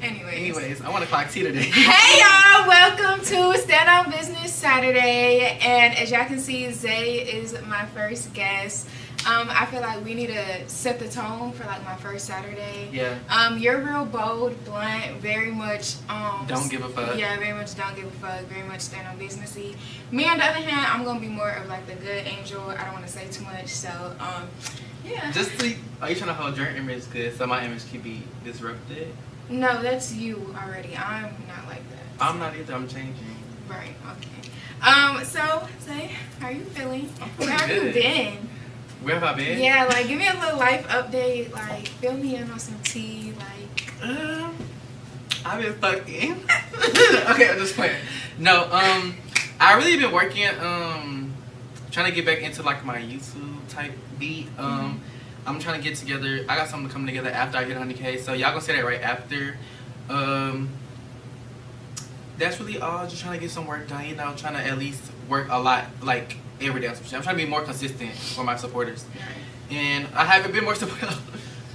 Anyways, I want to clock tea today. Hey y'all, welcome to Stand On Business Saturday. And as y'all can see, Zay is my first guest. I feel like we need to set the tone for like my first Saturday. Yeah. You're real bold, blunt, very much don't give a fuck. Yeah, very much don't give a fuck, very much stand on businessy. Me on the other hand, I'm gonna be more of like the good angel. I don't wanna say too much, so yeah. Are you trying to hold your image good so my image can be disrupted? No, that's you already. I'm not like that. I'm not either, I'm changing. Right, okay. So Zay, how are you feeling? Where have you been? Where have I been? Yeah, like give me a little life update. Like fill me in on some tea. Like I've been fucking. Okay, I'm just playing. No, I really been working trying to get back into like my YouTube type beat. I'm trying to get together. I got something coming together after I hit 100K, so y'all gonna say that right after. That's really all. Just trying to get some work done. You know, trying to at least work a lot, like every day. I'm trying to be more consistent for my supporters. Right. And I haven't been more supportive.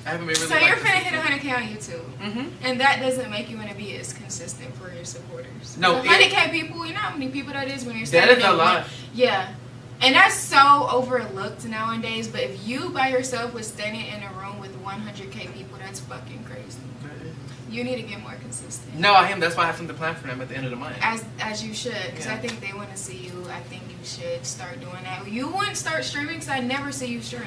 I haven't been really. So you're finna hit 100K on YouTube, mm-hmm. and that doesn't make you want to be as consistent for your supporters. No, 100K people. You know how many people that is when you're. That is a lot. Yeah. And that's so overlooked nowadays, but if you by yourself was standing in a room with 100K people, that's fucking crazy. You need to get more consistent. No, I am. That's why I have something planned for them at the end of the month. As you should, because I think they want to see you. I think you should start doing that. You wouldn't start streaming because I never see you stream.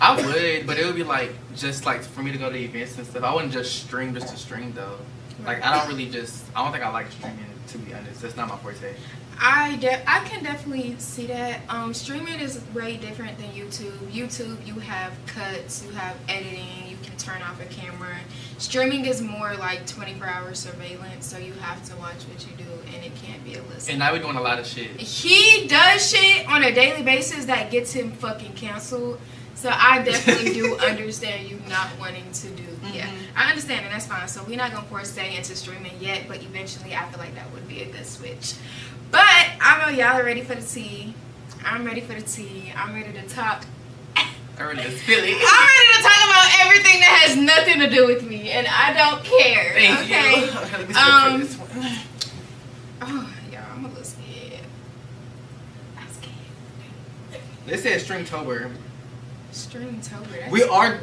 I would, but it would be like, just like for me to go to events and stuff. I wouldn't just stream just to stream though. Right. Like I don't think I like streaming, to be honest. That's not my forte. I can definitely see that. Streaming is way different than YouTube. YouTube, you have cuts, you have editing, you can turn off a camera. Streaming is more like 24-hour surveillance, so you have to watch what you do, and it can't be a listen. And I be doing a lot of shit. He does shit on a daily basis that gets him fucking canceled. So I definitely do understand you not wanting to do. Yeah, I understand, and that's fine. So we're not gonna force Zay into streaming yet, but eventually I feel like that would be a good switch. But I know y'all are ready for the tea. I'm ready for the tea. I'm ready to talk. I'm ready to spill it. I'm ready to talk about everything that has nothing to do with me, and I don't care. Thank okay? you. Okay, let me start this one. Oh, y'all, I'm a little scared. I'm scared. They said Streamtober. Streamtober.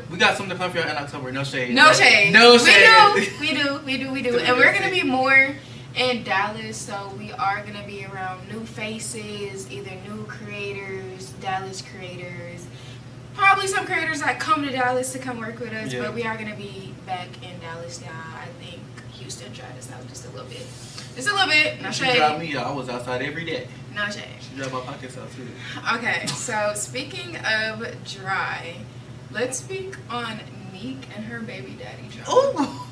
We got something planned for you in October. No shade. No shade. No shade. We do. And we're gonna be more in Dallas, so we are gonna be around new faces, either new creators, Dallas creators, probably some creators that come to Dallas to come work with us. Yeah. But we are gonna be back in Dallas, y'all. I think Houston tried us out just a little bit. No shade. She dropped me out. I was outside every day. No shade. She dropped my pockets out too. Okay, so speaking of dry, let's speak on Meek and her baby daddy drama. Ooh.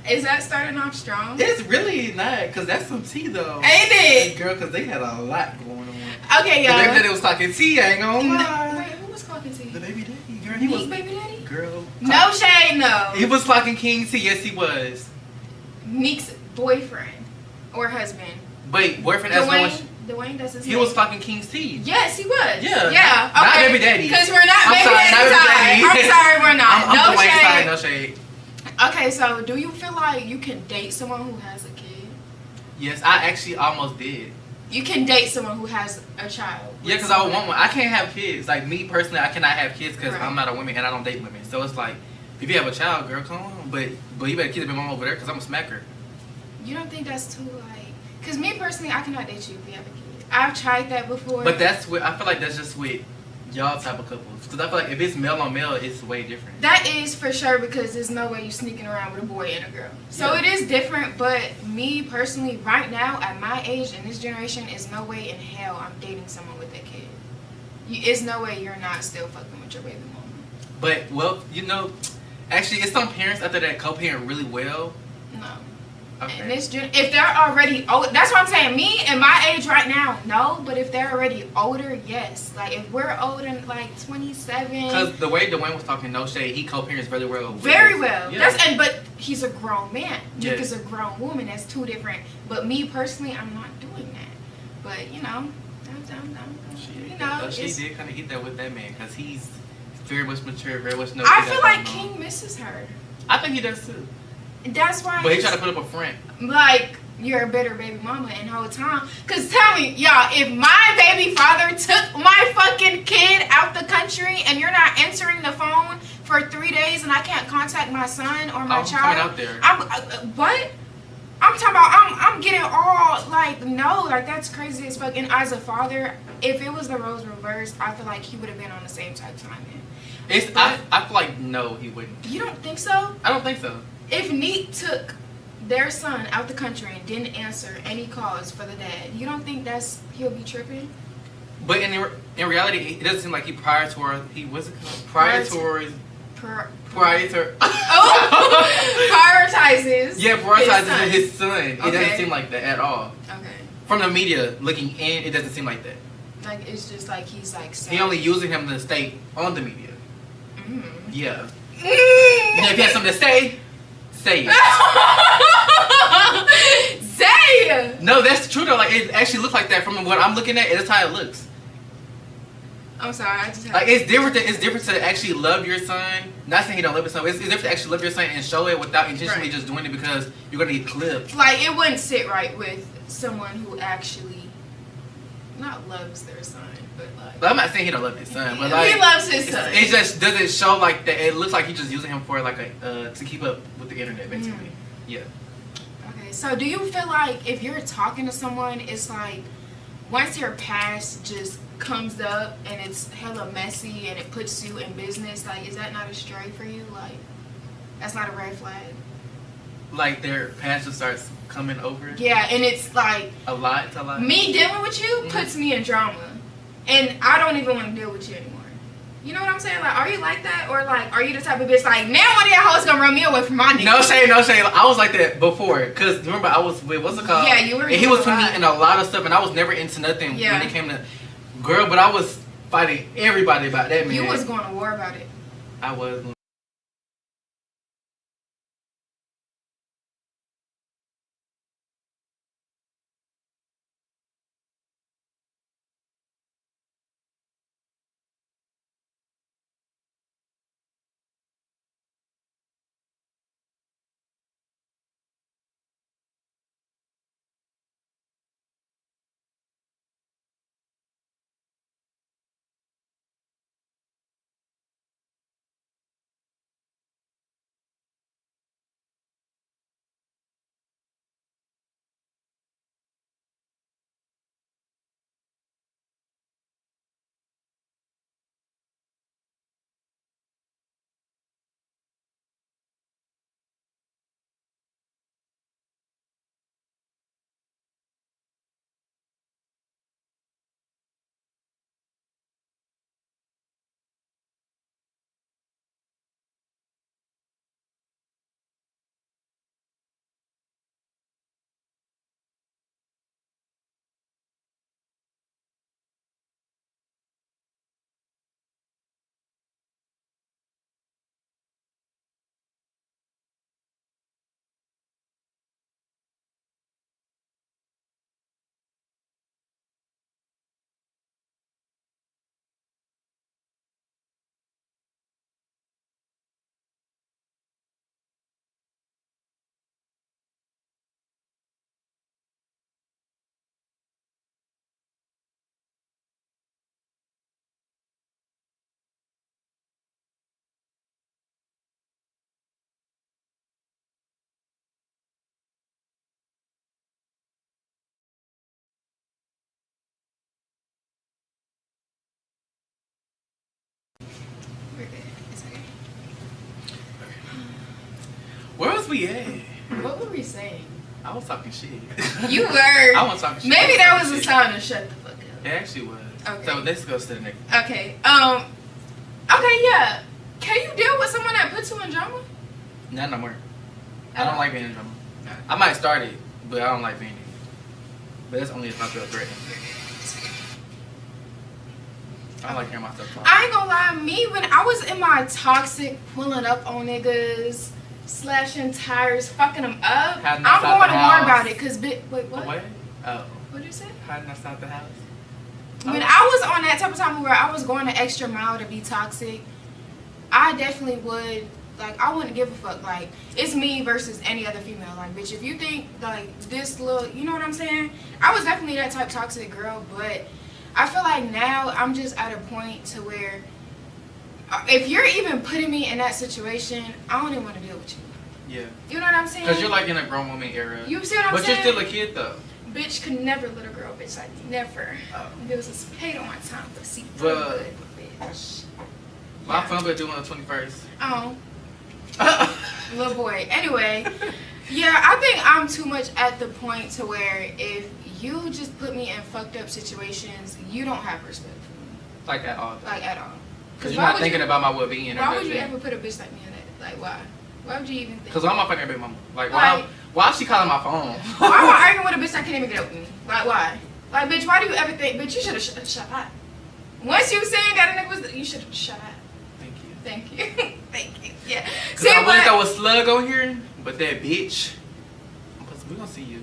Is that starting off strong? It's really not, because that's some tea though. Ain't it? Girl, because they had a lot going on. Okay, y'all. The baby daddy was talking tea, I ain't gonna lie. Wait, who was talking tea? The baby daddy. Girl, he was baby daddy? Girl. No shade, no. He was clocking King tea, yes he was. Meek's boyfriend or husband. Wait, boyfriend as well. Dwayne, that's his name. He was clocking King's tea. Yes, he was. Yeah. Yeah. Okay. Not baby daddy. Because we're not baby daddy. I'm sorry, we're not. I'm no shade. Side, no shade. Okay, so do you feel like you can date someone who has a kid? Yes, I actually almost did. You can date someone who has a child. Yeah, because I would want one. I can't have kids. Like me personally, I cannot have kids because right. I'm not a woman and I don't date women. So it's like, if you have a child, girl, come on. But you better keep your mom over there because I'm a smacker. You don't think that's too like? Because me personally, I cannot date you if you have a kid. I've tried that before. But that's what I feel like. That's just with y'all type of couples. Because I feel like if it's male on male, it's way different. That is for sure, because there's no way you sneaking around with a boy and a girl. So It is different, but me personally, right now, at my age, in this generation, is no way in hell I'm dating someone with a kid. It's no way you're not still fucking with your baby mama. But, well, you know, actually, it's some parents out there that co-parent really well. No. Okay. And if they're already old, that's what I'm saying. Me and my age right now, no. But if they're already older, yes. Like if we're older, like 27. Because the way Dwayne was talking, no shade, he co-parents very well. Very well. Yeah. But he's a grown man. Yes. Nick is a grown woman. That's two different. But me personally, I'm not doing that. But you know, she did kind of get that with that man because he's very much mature, very much. I feel like King misses her. I think he does too. That's why. But he tried to put up a front. Like, you're a better baby mama and whole time. Because tell me, y'all, if my baby father took my fucking kid out the country and you're not answering the phone for 3 days and I can't contact my son or my child. Out there. What? I'm talking about, I'm getting all, like, no, like, that's crazy as fuck. And as a father, if it was the roles reversed, I feel like he would have been on the same type of timing. I feel like, no, he wouldn't. You don't think so? I don't think so. If Neat took their son out the country and didn't answer any calls for the dad, you don't think he'll be tripping? But in reality, it doesn't seem like he prioritizes Yeah, prioritizes his son. It Okay. doesn't seem like that at all. Okay. From the media looking in, it doesn't seem like that. Like, it's just like he's like... He only using him to stay on the media. Mm. Yeah. Now, if you have something to say it. Say it! No, that's true though. Like, it actually looks like that from what I'm looking at. That's how it looks. I'm sorry, I just... Like, it's different to actually love your son. Not saying he don't love his son. It's different to actually love your son and show it without intentionally just doing it because you're gonna get clipped. Like, it wouldn't sit right with someone who actually not loves their son, but like... But I'm not saying he don't love his son, but like... He loves his son. It just doesn't show like that. It looks like he's just using him for like to keep up with the internet, basically. Yeah. Okay, so do you feel like if you're talking to someone, it's like once your past just comes up and it's hella messy and it puts you in business, like, is that not a stray for you? Like, that's not a red flag? Like, their past just starts coming over? Yeah, and it's like... A lot. Me dealing with you puts me in drama. And I don't even want to deal with you anymore. You know what I'm saying? Like, are you like that? Or, like, are you the type of bitch, like, now one of y'all hoes gonna run me away from my nigga? No shade. I was like that before. Because, remember, I was with, what's it called? Yeah, you were. And he was putting me in a lot of stuff, and I was never into nothing when it came to... Girl, but I was fighting everybody about that, man. You was going to war about it. I was. We're good. It's okay. Where was we at? What were we saying? I was talking shit. You were. I was talking shit. Maybe that was a sign to shut the fuck up. It actually was. Okay. So let's go to the next. Okay. Okay, yeah. Can you deal with someone that puts you in drama? Not no more. I don't like being in drama. I might start it, but I don't like being in it. But that's only if I feel threatened. I don't like hearing myself talk. I ain't gonna lie, me, when I was in my toxic, pulling up on niggas, slashing tires, fucking them up, I'm going to war about it, cause, wait, what? What? Oh. What did you say? Hiding outside the house? When I was on that type of time where I was going the extra mile to be toxic, I definitely would, Like, I wouldn't give a fuck. Like, it's me versus any other female. Like, bitch, if you think, like, this little, you know what I'm saying? I was definitely that type toxic girl, but I feel like now I'm just at a point to where if you're even putting me in that situation, I don't even want to deal with you. Yeah. You know what I'm saying? Because you're like in a grown woman era. You see what I'm saying? But you're still a kid, though. Bitch could never let a girl bitch like me. Never. Oh. There was a paid on my time for see Well, good, bitch. My fun but due on the 21st. Oh. Little boy. Anyway, yeah, I think I'm too much at the point to where if you just put me in fucked up situations, you don't have respect for me. Like at all. Like at all. Because you're not thinking about my well-being. Why would you ever put a bitch like me in it? Like, why? Why would you even think? Because I'm my fucking baby mama. Like, why is she calling my phone? Why am I arguing with a bitch that can't even get up with me? Like, why? Like, bitch, why do you ever think, bitch, you should have shut up. Once you saying that a nigga was, you should have shut up. Thank you. Thank you. Thank you. Yeah. Because I wouldn't throw a slug on here, but that bitch, we're going to see you.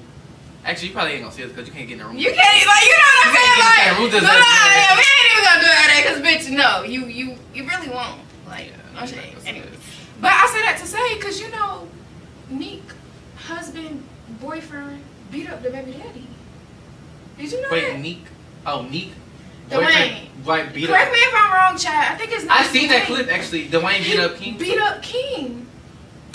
Actually, you probably ain't going to see us because you can't get in the room. You can't, like, you know what I'm saying? Like, we ain't even going to do that because, bitch, no, you really won't. Like, no shade. Anyway. But I say that to say, because, you know, Neek, husband, boyfriend, beat up the baby daddy. Did you know that? Wait, Neek? Oh, Neek? Dwayne. Like, beat Correct up. me if I'm wrong, Chad. I think it's not. I seen that clip, actually. Dwayne beat up King. Beat up King.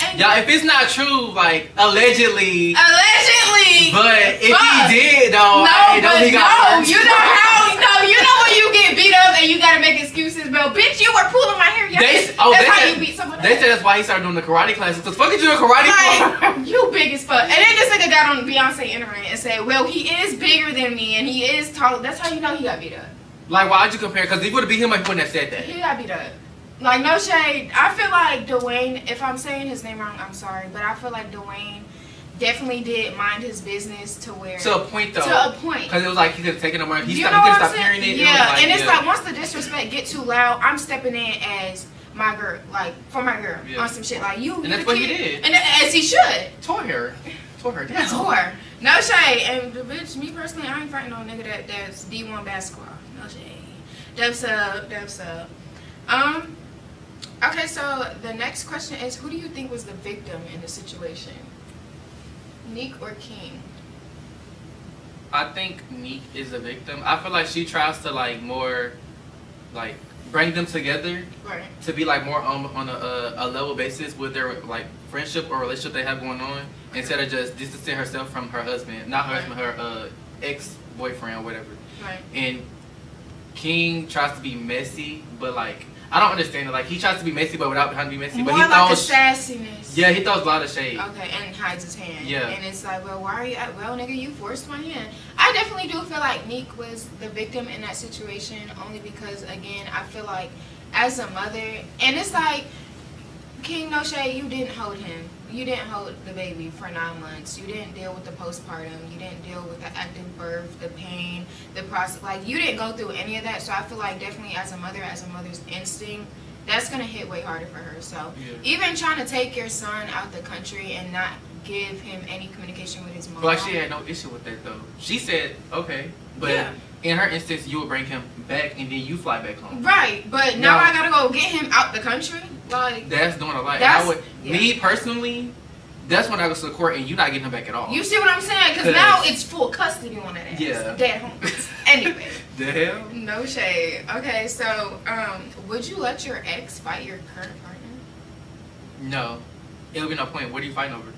And y'all, if it's not true, like, allegedly. Allegedly. But if he did, though, no, I know he got hurt. You know how, you know when you get beat up and you gotta make excuses, bro. Bitch, you were pulling my hair. That's how you beat someone. They said that's why he started doing the karate classes. Because fuck is you a karate class? You big as fuck. And then this nigga got on Beyonce internet and said, well, he is bigger than me and he is taller. That's how you know he got beat up. Like, why'd you compare? Because he would have beat him if he wouldn't have said that. He got beat up. Like, no shade. I feel like Dwayne, if I'm saying his name wrong, I'm sorry. But I feel like Dwayne definitely did mind his business to where. To a point, though. To a point. Because it was like he could have taken him away. He you could have stopped hearing it. Yeah, like, and it's like once the disrespect get too loud, I'm stepping in as my girl, like, for my girl on some shit. Like, you. And that's what he did. And as he should. Tore her down. Tore. No shade. And the bitch, me personally, I ain't fighting no nigga that's D1 basketball. No shade. Dubs up. Okay, so the next question is, who do you think was the victim in the situation? Neek or King? I think Neek is the victim. I feel like she tries to like more, like bring them together, right? To be like more on a level basis with their like friendship or relationship they have going on, instead of just distancing herself from her husband, not her husband, her ex-boyfriend or whatever. Right. And King tries to be messy, but like I don't understand it. Like he tries to be messy, but without trying to be messy. More but he like throws a sassiness. Yeah, he throws a lot of shade. Okay, and hides his hand. Yeah. And it's like, well, why are you? Well, nigga, you forced my hand. I definitely do feel like Neek was the victim in that situation, only because again, I feel like as a mother, and it's like, King, no shade, you didn't hold him. You didn't hold the baby for 9 months. You didn't deal with the postpartum. You didn't deal with the active birth, the pain, the process. Like, you didn't go through any of that. So I feel like definitely as a mother's instinct, that's going to hit way harder for her. So even trying to take your son out the country and not give him any communication with his mom. But like she had no issue with that though. She said, okay. But in her instance, you would bring him back and then you fly back home. Right. But now I got to go get him out the country? Like, that's doing a lot. Me personally, that's when I go to the court and you're not getting him back at all. You see what I'm saying? Because now it's full custody on that ass. Yeah. Dead home. Anyway. The hell? No shade. Okay, so would you let your ex fight your current partner? No. It'll be no point. What are you fighting over?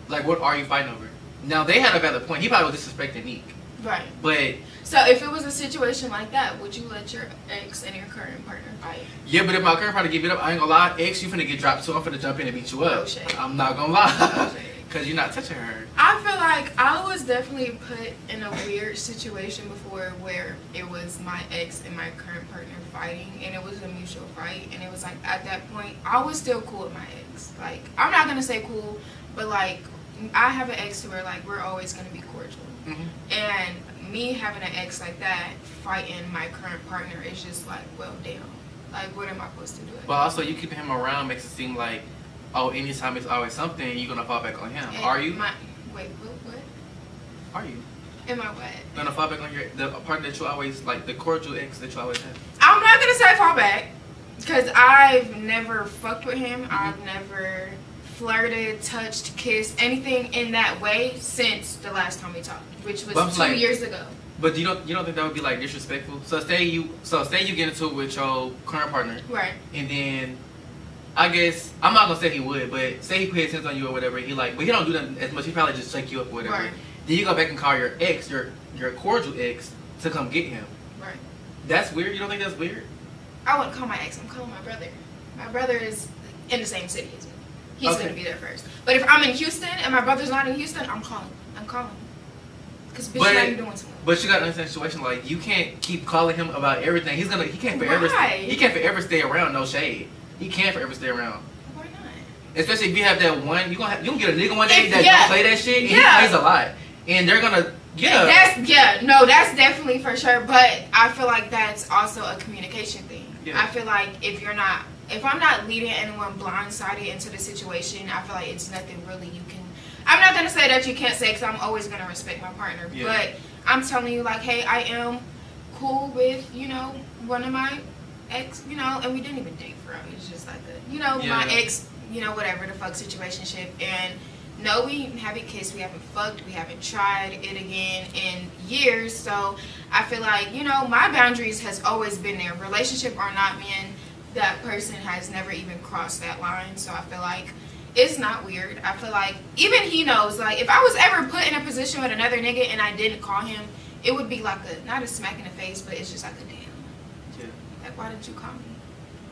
Like, what are you fighting over? Now, they had a valid point. He probably was disrespecting Neek. Right. But so if it was a situation like that, would you let your ex and your current partner fight? Yeah, but if my current partner get beat up, I ain't gonna lie. Ex, you finna get dropped too. I'm finna jump in and beat you up. No shade. I'm not gonna lie. No shade. Because you're not touching her. I feel like I was definitely put in a weird situation before where it was my ex and my current partner fighting, and it was a mutual fight, and it was like at that point I was still cool with my ex. Like, I'm not gonna say cool, but like I have an ex where like we're always gonna be cordial. And me having an ex like that fighting my current partner is just like, well, damn. Like, what am I supposed to do? But also, you keeping him around makes it seem like, oh, anytime it's always something, you're gonna fall back on him. And are you? Wait, what? Are you? Am I what? Gonna fall back on the partner that you always, like, the cordial ex that you always have? I'm not gonna say fall back. Because I've never fucked with him. I've never flirted, touched, kissed, anything in that way since the last time we talked, which was 2 years ago. But you don't think that would be like disrespectful? So say you get into it with your current partner, right? And then I guess I'm not gonna say he would, but say he pays attention on you or whatever. He like, but he don't do that as much. He probably just shake you up or whatever. Right. Then you go back and call your ex, your cordial ex, to come get him. Right. That's weird. You don't think that's weird? I wouldn't call my ex. I'm calling my brother. My brother is in the same city as me. He's gonna be there first. But if I'm in Houston and my brother's not in Houston, I'm calling. Because bitch, now you're doing something. But you got to understand the situation. Like, you can't keep calling him about everything. He can't forever. Why? He can't forever stay around. No shade. He can't forever stay around. Why not? Especially if you have that one. You gonna get a nigga one day that don't play that shit. And he plays a lot, and they're gonna that's definitely for sure. But I feel like that's also a communication thing. Yeah. I feel like if I'm not leading anyone blindsided into the situation, I feel like it's nothing really you can. I'm not going to say that you can't say, because I'm always going to respect my partner. Yeah. But I'm telling you, like, hey, I am cool with, one of my ex, and we didn't even date for real. It's just like my ex, whatever the fuck situationship. And no, we haven't kissed, we haven't fucked, we haven't tried it again in years. So I feel like, my boundaries has always been there. Relationship or not, man, that person has never even crossed that line. So I feel like it's not weird. I feel like even he knows, like, if I was ever put in a position with another nigga and I didn't call him, it would be like not a smack in the face, but it's just like a damn. Yeah. Like, why didn't you call me?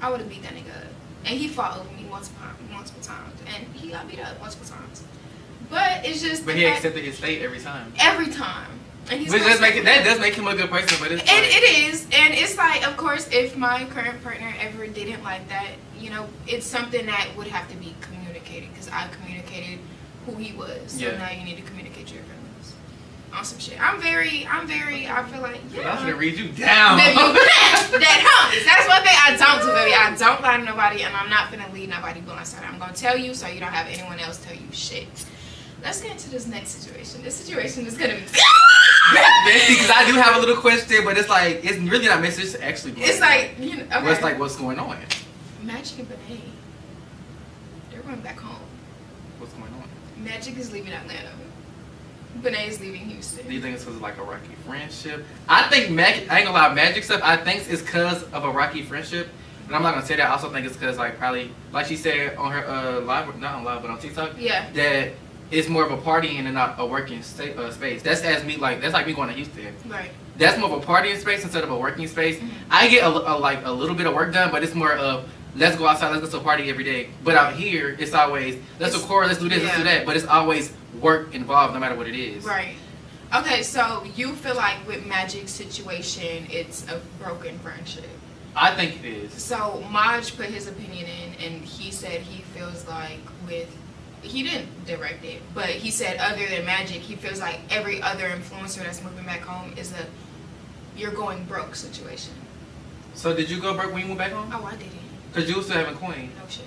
I would have beat that nigga up. And he fought over me multiple times. And he got beat up multiple times. But it's just. But he accepted his fate every time. Every time. And he's that does make him a good person, but it's it is. And it's like, of course, if my current partner ever didn't like that, it's something that would have to be communicated, because I communicated who he was. So now you need to communicate your feelings on some shit. I feel like, I'm gonna read you down. That's one thing I don't do, baby. I don't lie to nobody, and I'm not gonna lead nobody blindsided. I'm gonna tell you so you don't have anyone else tell you shit. Let's get into this next situation. This situation is gonna be messy, because I do have a little question, but it's like, it's really not messy. It's actually it's like, okay. What's going on? Magic and Benet, they're going back home. What's going on? Magic is leaving Atlanta. Benet is leaving Houston. Do you think it's because of like a rocky friendship? I think Magic, I ain't gonna lie, Magic stuff, I think it's because of a rocky friendship. And I'm not gonna say that. I also think it's because, like, probably, like she said on her live, not on live, but on TikTok, that it's more of a partying and not a working space. That's like me going to Houston. Right. That's more of a partying space instead of a working space. Mm-hmm. I get a little bit of work done, but it's more of, let's go outside, let's go to a party every day. But out here, it's always, let's record, let's do this, let's do that. But it's always work involved, no matter what it is. Right. Okay, so you feel like with Magic's situation, it's a broken friendship. I think it is. So Maj put his opinion in, and he said he feels like he didn't direct it, but he said other than Magic, he feels like every other influencer that's moving back home is you're going broke situation. So did you go broke when you went back home? Oh, I didn't. Because you were still having Queen. No shit.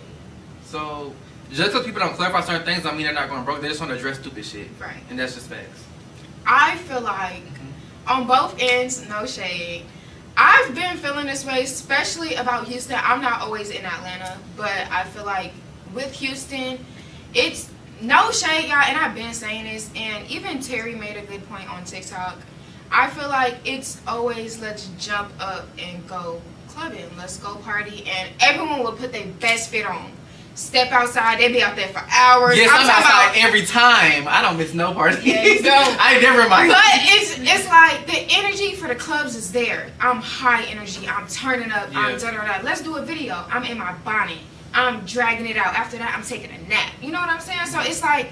So just because people don't clarify certain things don't mean they're not going broke. They just want to address stupid shit. Right. And that's just facts. I feel like on both ends, no shade, I've been feeling this way, especially about Houston. I'm not always in Atlanta, but I feel like with Houston, it's no shade, y'all, and I've been saying this, and even Terry made a good point on TikTok. I feel like it's always, let's jump up and go clubbing, let's go party, and everyone will put their best fit on. Step outside, they be out there for hours. Yes, I'm outside every time. I don't miss no party. Yeah, you don't. I never mind. But it's like the energy for the clubs is there. I'm high energy. I'm turning up. Yeah. I'm da-da-da. Let's do a video. I'm in my bonnet. I'm dragging it out. After that, I'm taking a nap. You know what I'm saying? So it's like,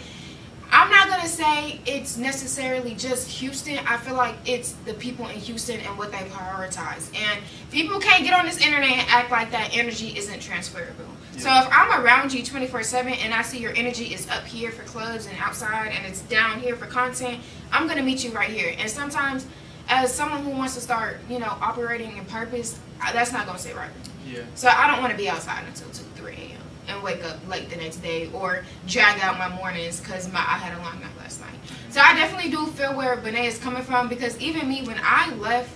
I'm not going to say it's necessarily just Houston. I feel like it's the people in Houston and what they prioritize. And people can't get on this internet and act like that energy isn't transferable. Yeah. So if I'm around you 24/7 and I see your energy is up here for clubs and outside and it's down here for content, I'm going to meet you right here. And sometimes, as someone who wants to start, operating in purpose, that's not going to sit right. Yeah. So I don't want to be outside until 2, 3 a.m. and wake up late the next day or drag out my mornings because I had a long night last night. So I definitely do feel where Benet is coming from, because even me, when I left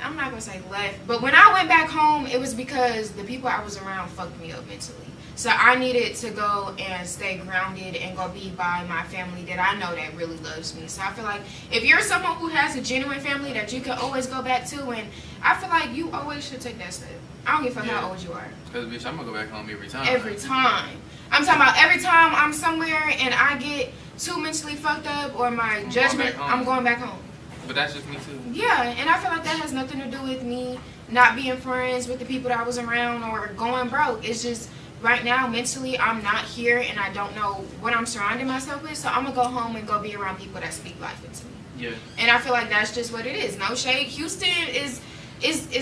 I'm not gonna say left, but when I went back home, it was because the people I was around fucked me up mentally. So I needed to go and stay grounded and go be by my family that I know that really loves me. So I feel like if you're someone who has a genuine family that you can always go back to, and I feel like you always should take that step. I don't give a fuck how old you are. Because, bitch, I'm going to go back home every time. Every time. I'm talking about every time I'm somewhere and I get too mentally fucked up or my judgment, I'm going back home. But that's just me too. Yeah, and I feel like that has nothing to do with me not being friends with the people that I was around or going broke. It's just right now mentally I'm not here and I don't know what I'm surrounding myself with, so I'm gonna go home and go be around people that speak life into me. Yeah. And I feel like that's just what it is. No shade. Houston is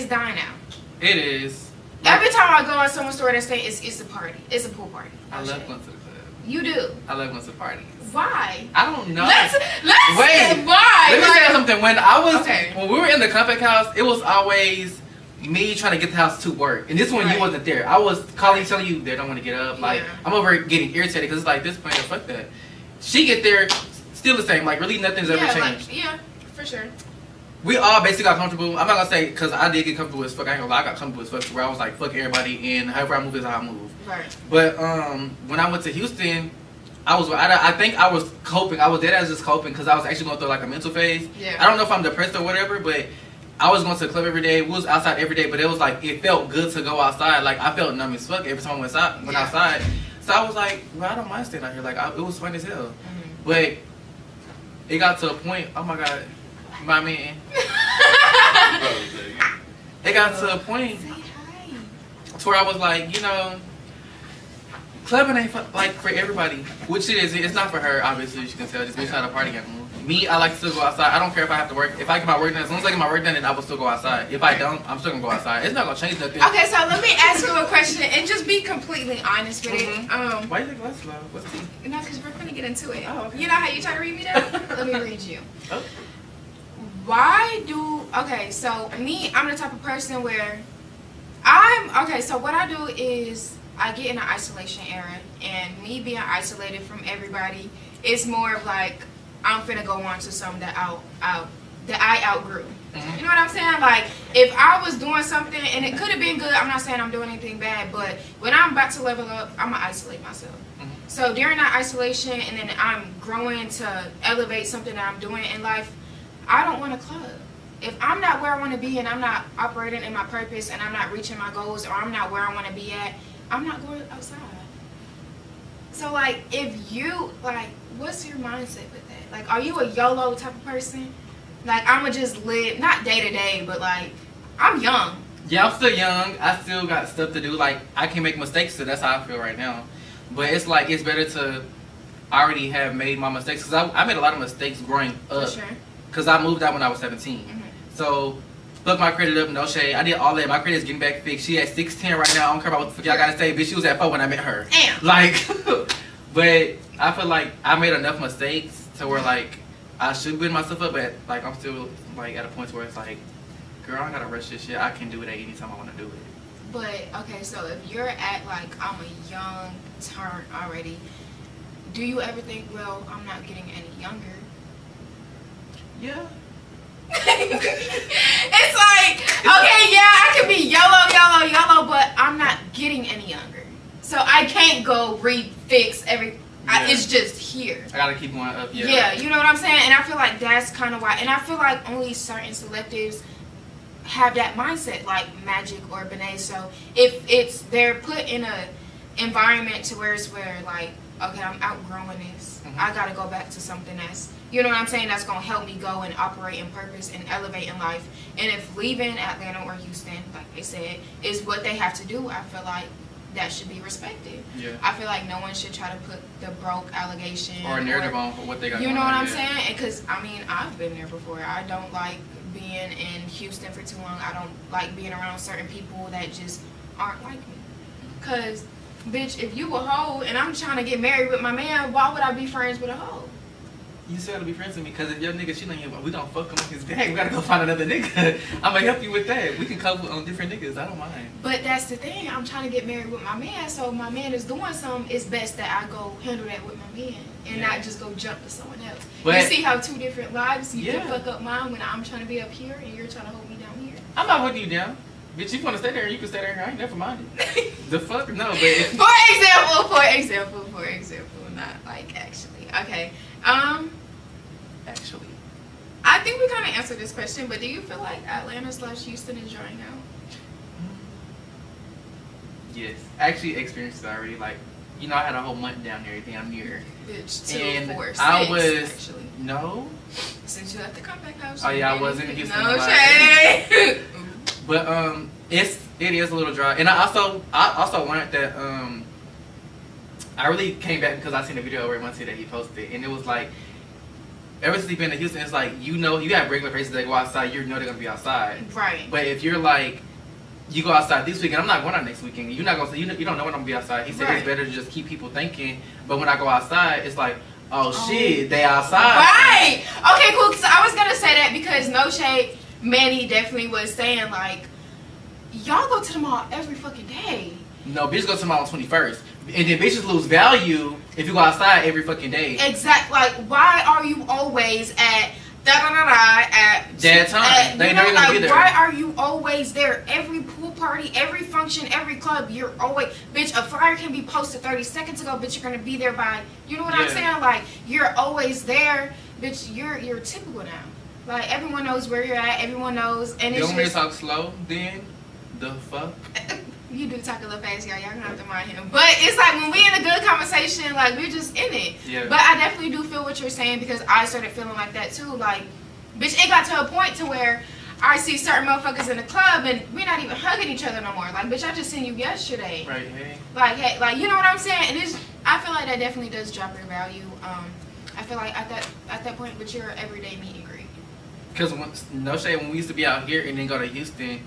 dying out. It is. Every time I go in someone's store, they say it's a party. It's a pool party. No I love shade. going to the club. You do. I love going to parties. Why? I don't know. Let's wait. Why? Let me tell you something. When we were in the Confront house, it was always me trying to get the house to work. And this one, you wasn't there. I was calling, telling you they don't want to get up. Like, I'm over getting irritated because it's like, this point, fuck that. She get there, still the same. Like, really nothing's ever changed. Yeah, for sure. We all basically got comfortable. I'm not going to say, because I did get comfortable as fuck. I ain't gonna lie, I got comfortable as fuck to where I was like, fuck everybody, and however I move is how I move. Right. But when I went to Houston, I think I was coping. I was dead as just coping because I was actually going through like a mental phase. Yeah. I don't know if I'm depressed or whatever, but I was going to the club every day. We was outside every day, but it was like it felt good to go outside. Like I felt numb as fuck every time I went outside. So I was like, well, I don't mind staying out here. Like it was fun as hell. Mm-hmm. But it got to a point. Oh my god, my man. It got to a point to where I was like, you know, clubbing ain't like for everybody, which it is. It's not for her, obviously. You can tell. This bitch not a party animal. Me, I like to still go outside. I don't care if I have to work. If I get my work done, as long as I get my work done, then I will still go outside. If I don't, I'm still gonna go outside. It's not gonna change nothing. Okay, so let me ask you a question and just be completely honest with it. Why you think that's slow? What's tea? No, because we're gonna get into it. Oh, okay. You know how you try to read me down? Let me read you. Oh. So me, I'm the type of person where so what I do is I get in an isolation era, and me being isolated from everybody, it's more of like I'm finna go on to something that I outgrew. Mm-hmm. You know what I'm saying? Like if I was doing something and it could have been good, I'm not saying I'm doing anything bad, but when I'm about to level up, I'm gonna isolate myself. Mm-hmm. So during that isolation, and then I'm growing to elevate something that I'm doing in life, I don't want a club. If I'm not where I want to be and I'm not operating in my purpose and I'm not reaching my goals or I'm not where I want to be at, I'm not going outside. So like, if you like, what's your mindset with that? Like, are you a YOLO type of person? Like, I'ma just live, not day to day, but like, I'm young. Yeah, I'm still young. I still got stuff to do. Like, I can make mistakes, so that's how I feel right now. But it's like, it's better to already have made my mistakes, because I made a lot of mistakes growing up. For sure. Because I moved out when I was 17. Mm-hmm. So, fuck my credit up, no shade. I did all that. My credit is getting back fixed. She at 610 right now. I don't care about what the fuck y'all gotta say. Bitch, she was at 4 when I met her. Damn. Like, but I feel like I made enough mistakes to where, like, I should build myself up, but, like, I'm still, like, at a point where it's like, girl, I don't gotta rush this shit. I can do it at any time I want to do it. But, okay, so if you're at, like, I'm a young turn already, do you ever think, well, I'm not getting any younger? Yeah. It's like, okay, yeah, I could be YOLO, but I'm not getting any younger. So I can't go refix every, it's just here. I gotta keep going up, yeah. Yeah, you know what I'm saying? And I feel like that's kind of why, and I feel like only certain selectives have that mindset, like Magic or Benet. So if they're put in a environment to where it's where like, okay, I'm outgrowing this. Mm-hmm. I gotta go back to something that's, you know what I'm saying, that's gonna help me go and operate in purpose and elevate in life. And if leaving Atlanta or Houston, like they said, is what they have to do, I feel like that should be respected. Yeah. I feel like no one should try to put the broke allegation or a narrative on for what they got. You know what I'm saying? Because I mean, I've been there before. I don't like being in Houston for too long. I don't like being around certain people that just aren't like me. Cause bitch, if you a hoe and I'm trying to get married with my man, why would I be friends with a hoe? You still gotta be friends with me, because if your nigga cheating on you, we don't fuck him with his bag. We gotta go find another nigga. I'm gonna help you with that. We can couple on different niggas. I don't mind. But that's the thing. I'm trying to get married with my man, so my man is doing something. It's best that I go handle that with my man and not just go jump to someone else. But you see how two different lives, you can fuck up mine when I'm trying to be up here and you're trying to hold me down here. I'm not holding you down. Bitch, you want to stay there, you can stay there. I ain't never minded. The fuck? No, but... For example, not like actually. Okay. Actually. I think we kind of answered this question, but do you feel like Atlanta/Houston is drying out? Yes. Actually experienced it already. Like, you know, I had a whole month down there, damn near. Bitch, 2, 4, 6, I was... actually. No? Since you left the comeback house. Oh, yeah, I wasn't in Houston. No shade. But, it is a little dry. And I also learned that, I really came back because I seen a video over Monty that he posted, and it was like, ever since he's been to Houston, it's like, you know, you have regular places that go outside, you know they're gonna be outside. Right. But if you're like, you go outside this weekend, I'm not going out next weekend. You're not gonna say, you don't know when I'm gonna be outside. He said it's better to just keep people thinking. But when I go outside, it's like, oh shit, they outside. Right. Okay, cool. Cause I was gonna say that because no shade, Manny definitely was saying like, y'all go to the mall every fucking day. No, bitches go to the mall on 21st. And then bitches lose value if you go outside every fucking day. Exactly. Like, why are you always at at dead time? They know you're gonna be there. Why are you always there? Every pool party, every function, every club, you're always, bitch, a flyer can be posted 30 seconds ago, bitch, you're gonna be there by, you know what I'm saying? Like, you're always there, bitch, you're typical now. Like, everyone knows where you're at, everyone knows, and it's just... You want me to talk slow, then? The fuck? You do talk a little fast, y'all. Y'all gonna have to mind him. But it's like when we in a good conversation, like we're just in it. Yeah. But I definitely do feel what you're saying because I started feeling like that too. Like, bitch, it got to a point to where I see certain motherfuckers in the club and we're not even hugging each other no more. Like, bitch, I just seen you yesterday. Right, hey. Like, hey, like, you know what I'm saying? And it's, I feel like that definitely does drop your value. I feel like at that point, but you're everyday meet and greet. Because no shade, when we used to be out here and then go to Houston,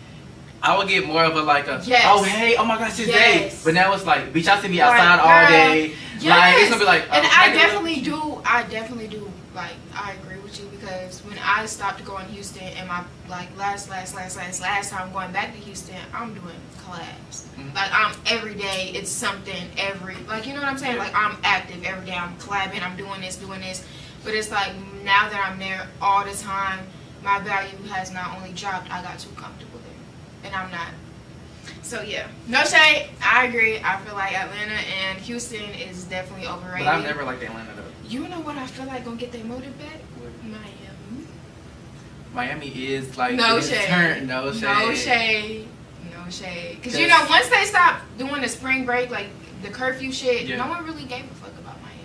I would get more of a like a, yes. Oh hey, oh my gosh, it's day. But now it's like, bitch, I see me outside like, all day. Yes. Like, it's gonna be like, and I definitely do, like, I agree with you because when I stopped going to Houston and my, like, last time going back to Houston, I'm doing collabs. Mm-hmm. Like, I'm every day, it's something like, you know what I'm saying? Like, I'm active every day, I'm collabing, I'm doing this. But it's like, now that I'm there all the time, my value has not only dropped, I got too comfortable there. And I'm not. So yeah, no shade. I agree. I feel like Atlanta and Houston is definitely overrated. But I've never liked Atlanta though. You know what I feel like gonna get their motive back? What? Miami is like no shade. No shade. Cause you know once they stop doing the spring break, like the curfew shit, no one really gave a fuck about Miami.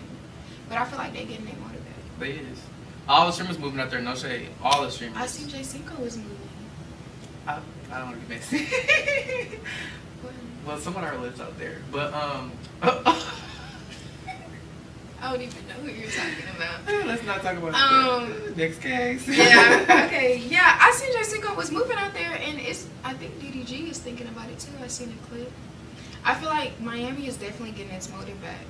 But I feel like they getting their motive back. They is. All the streamers moving out there. No shade. All the streamers. I see J Cinco is moving. I don't want to be messy. Well, someone already lives out there, but I don't even know who you're talking about. Let's not talk about that. Next case. Yeah. Okay. Yeah, I seen J Cinco was moving out there, and I think DDG is thinking about it too. I seen a clip. I feel like Miami is definitely getting its motive back.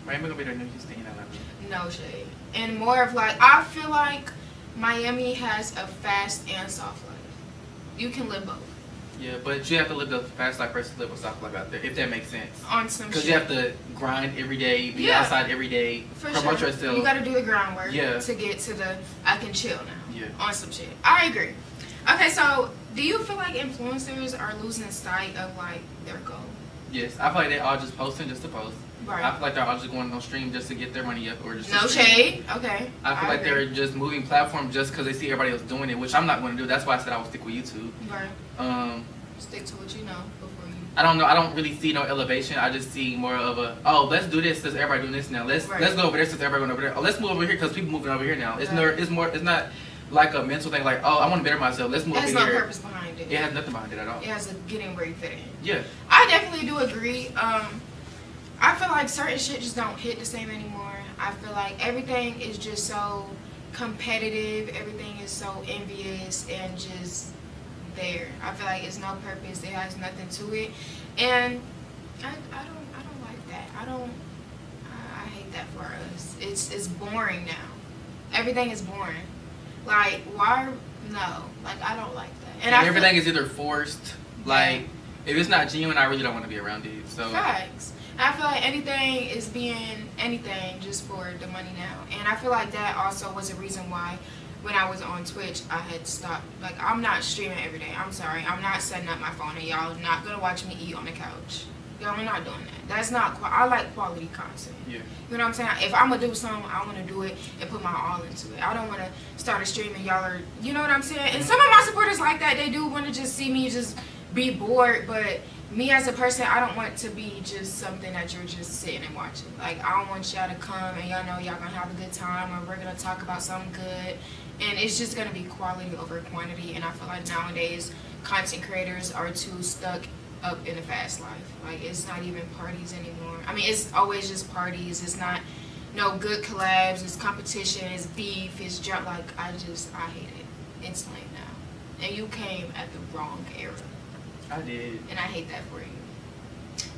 Miami gonna be their new Houston, you know what I mean? No shade. And more of like, I feel like Miami has a fast and soft life. You can live both. Yeah, but you have to live the fast life versus live a soft life out there, if that makes sense. On some shit. Because you have to grind every day, be outside every day, promote yourself. You got to do the groundwork to get to the, I can chill now. Yeah. On some shit. I agree. Okay, so do you feel like influencers are losing sight of like their goal? Yes, I feel like they all just posting just to post. Right. I feel like they're all just going on stream just to get their money up or just no shade. Okay. I feel like they're just moving platform just because they see everybody else doing it, which I'm not going to do. That's why I said I would stick with YouTube. Right. Stick to what you know before you. I don't know. I don't really see no elevation. I just see more of a, oh, let's do this since everybody doing this now. Let's go over there since everybody going over there. Oh, let's move over here because people moving over here now. It's It's not like a mental thing. Like, oh, I want to better myself. Let's move over here. It has no purpose behind it. It has nothing behind it at all. It has a getting where you fit in. Yeah. I definitely do agree. I feel like certain shit just don't hit the same anymore. I feel like everything is just so competitive. Everything is so envious and just there. I feel like it's no purpose. It has nothing to it, and I don't like that. I hate that for us. It's boring now. Everything is boring. Like why? No. Like I don't like that. And everything is either forced. Like if it's not genuine, I really don't want to be around it. So facts. I feel like anything is being anything just for the money now. And I feel like that also was a reason why when I was on Twitch, I had stopped. Like, I'm not streaming every day. I'm sorry. I'm not setting up my phone, and y'all not gonna watch me eat on the couch. Y'all are not doing that. That's not. I like quality content. Yeah. You know what I'm saying? If I'm gonna do something, I want to do it and put my all into it. I don't want to start a stream and y'all are. You know what I'm saying? And some of my supporters like that. They do want to just see me just be bored, but me as a person, I don't want to be just something that you're just sitting and watching. Like, I want y'all to come and y'all know y'all gonna have a good time, or we're gonna talk about something good. And it's just going to be quality over quantity. And I feel like nowadays, content creators are too stuck up in a fast life. Like, it's not even parties anymore. I mean, it's always just parties. It's not no good collabs. It's competition. It's beef. It's junk. Like, I hate it. It's lame now. And you came at the wrong era. I did. And I hate that for you.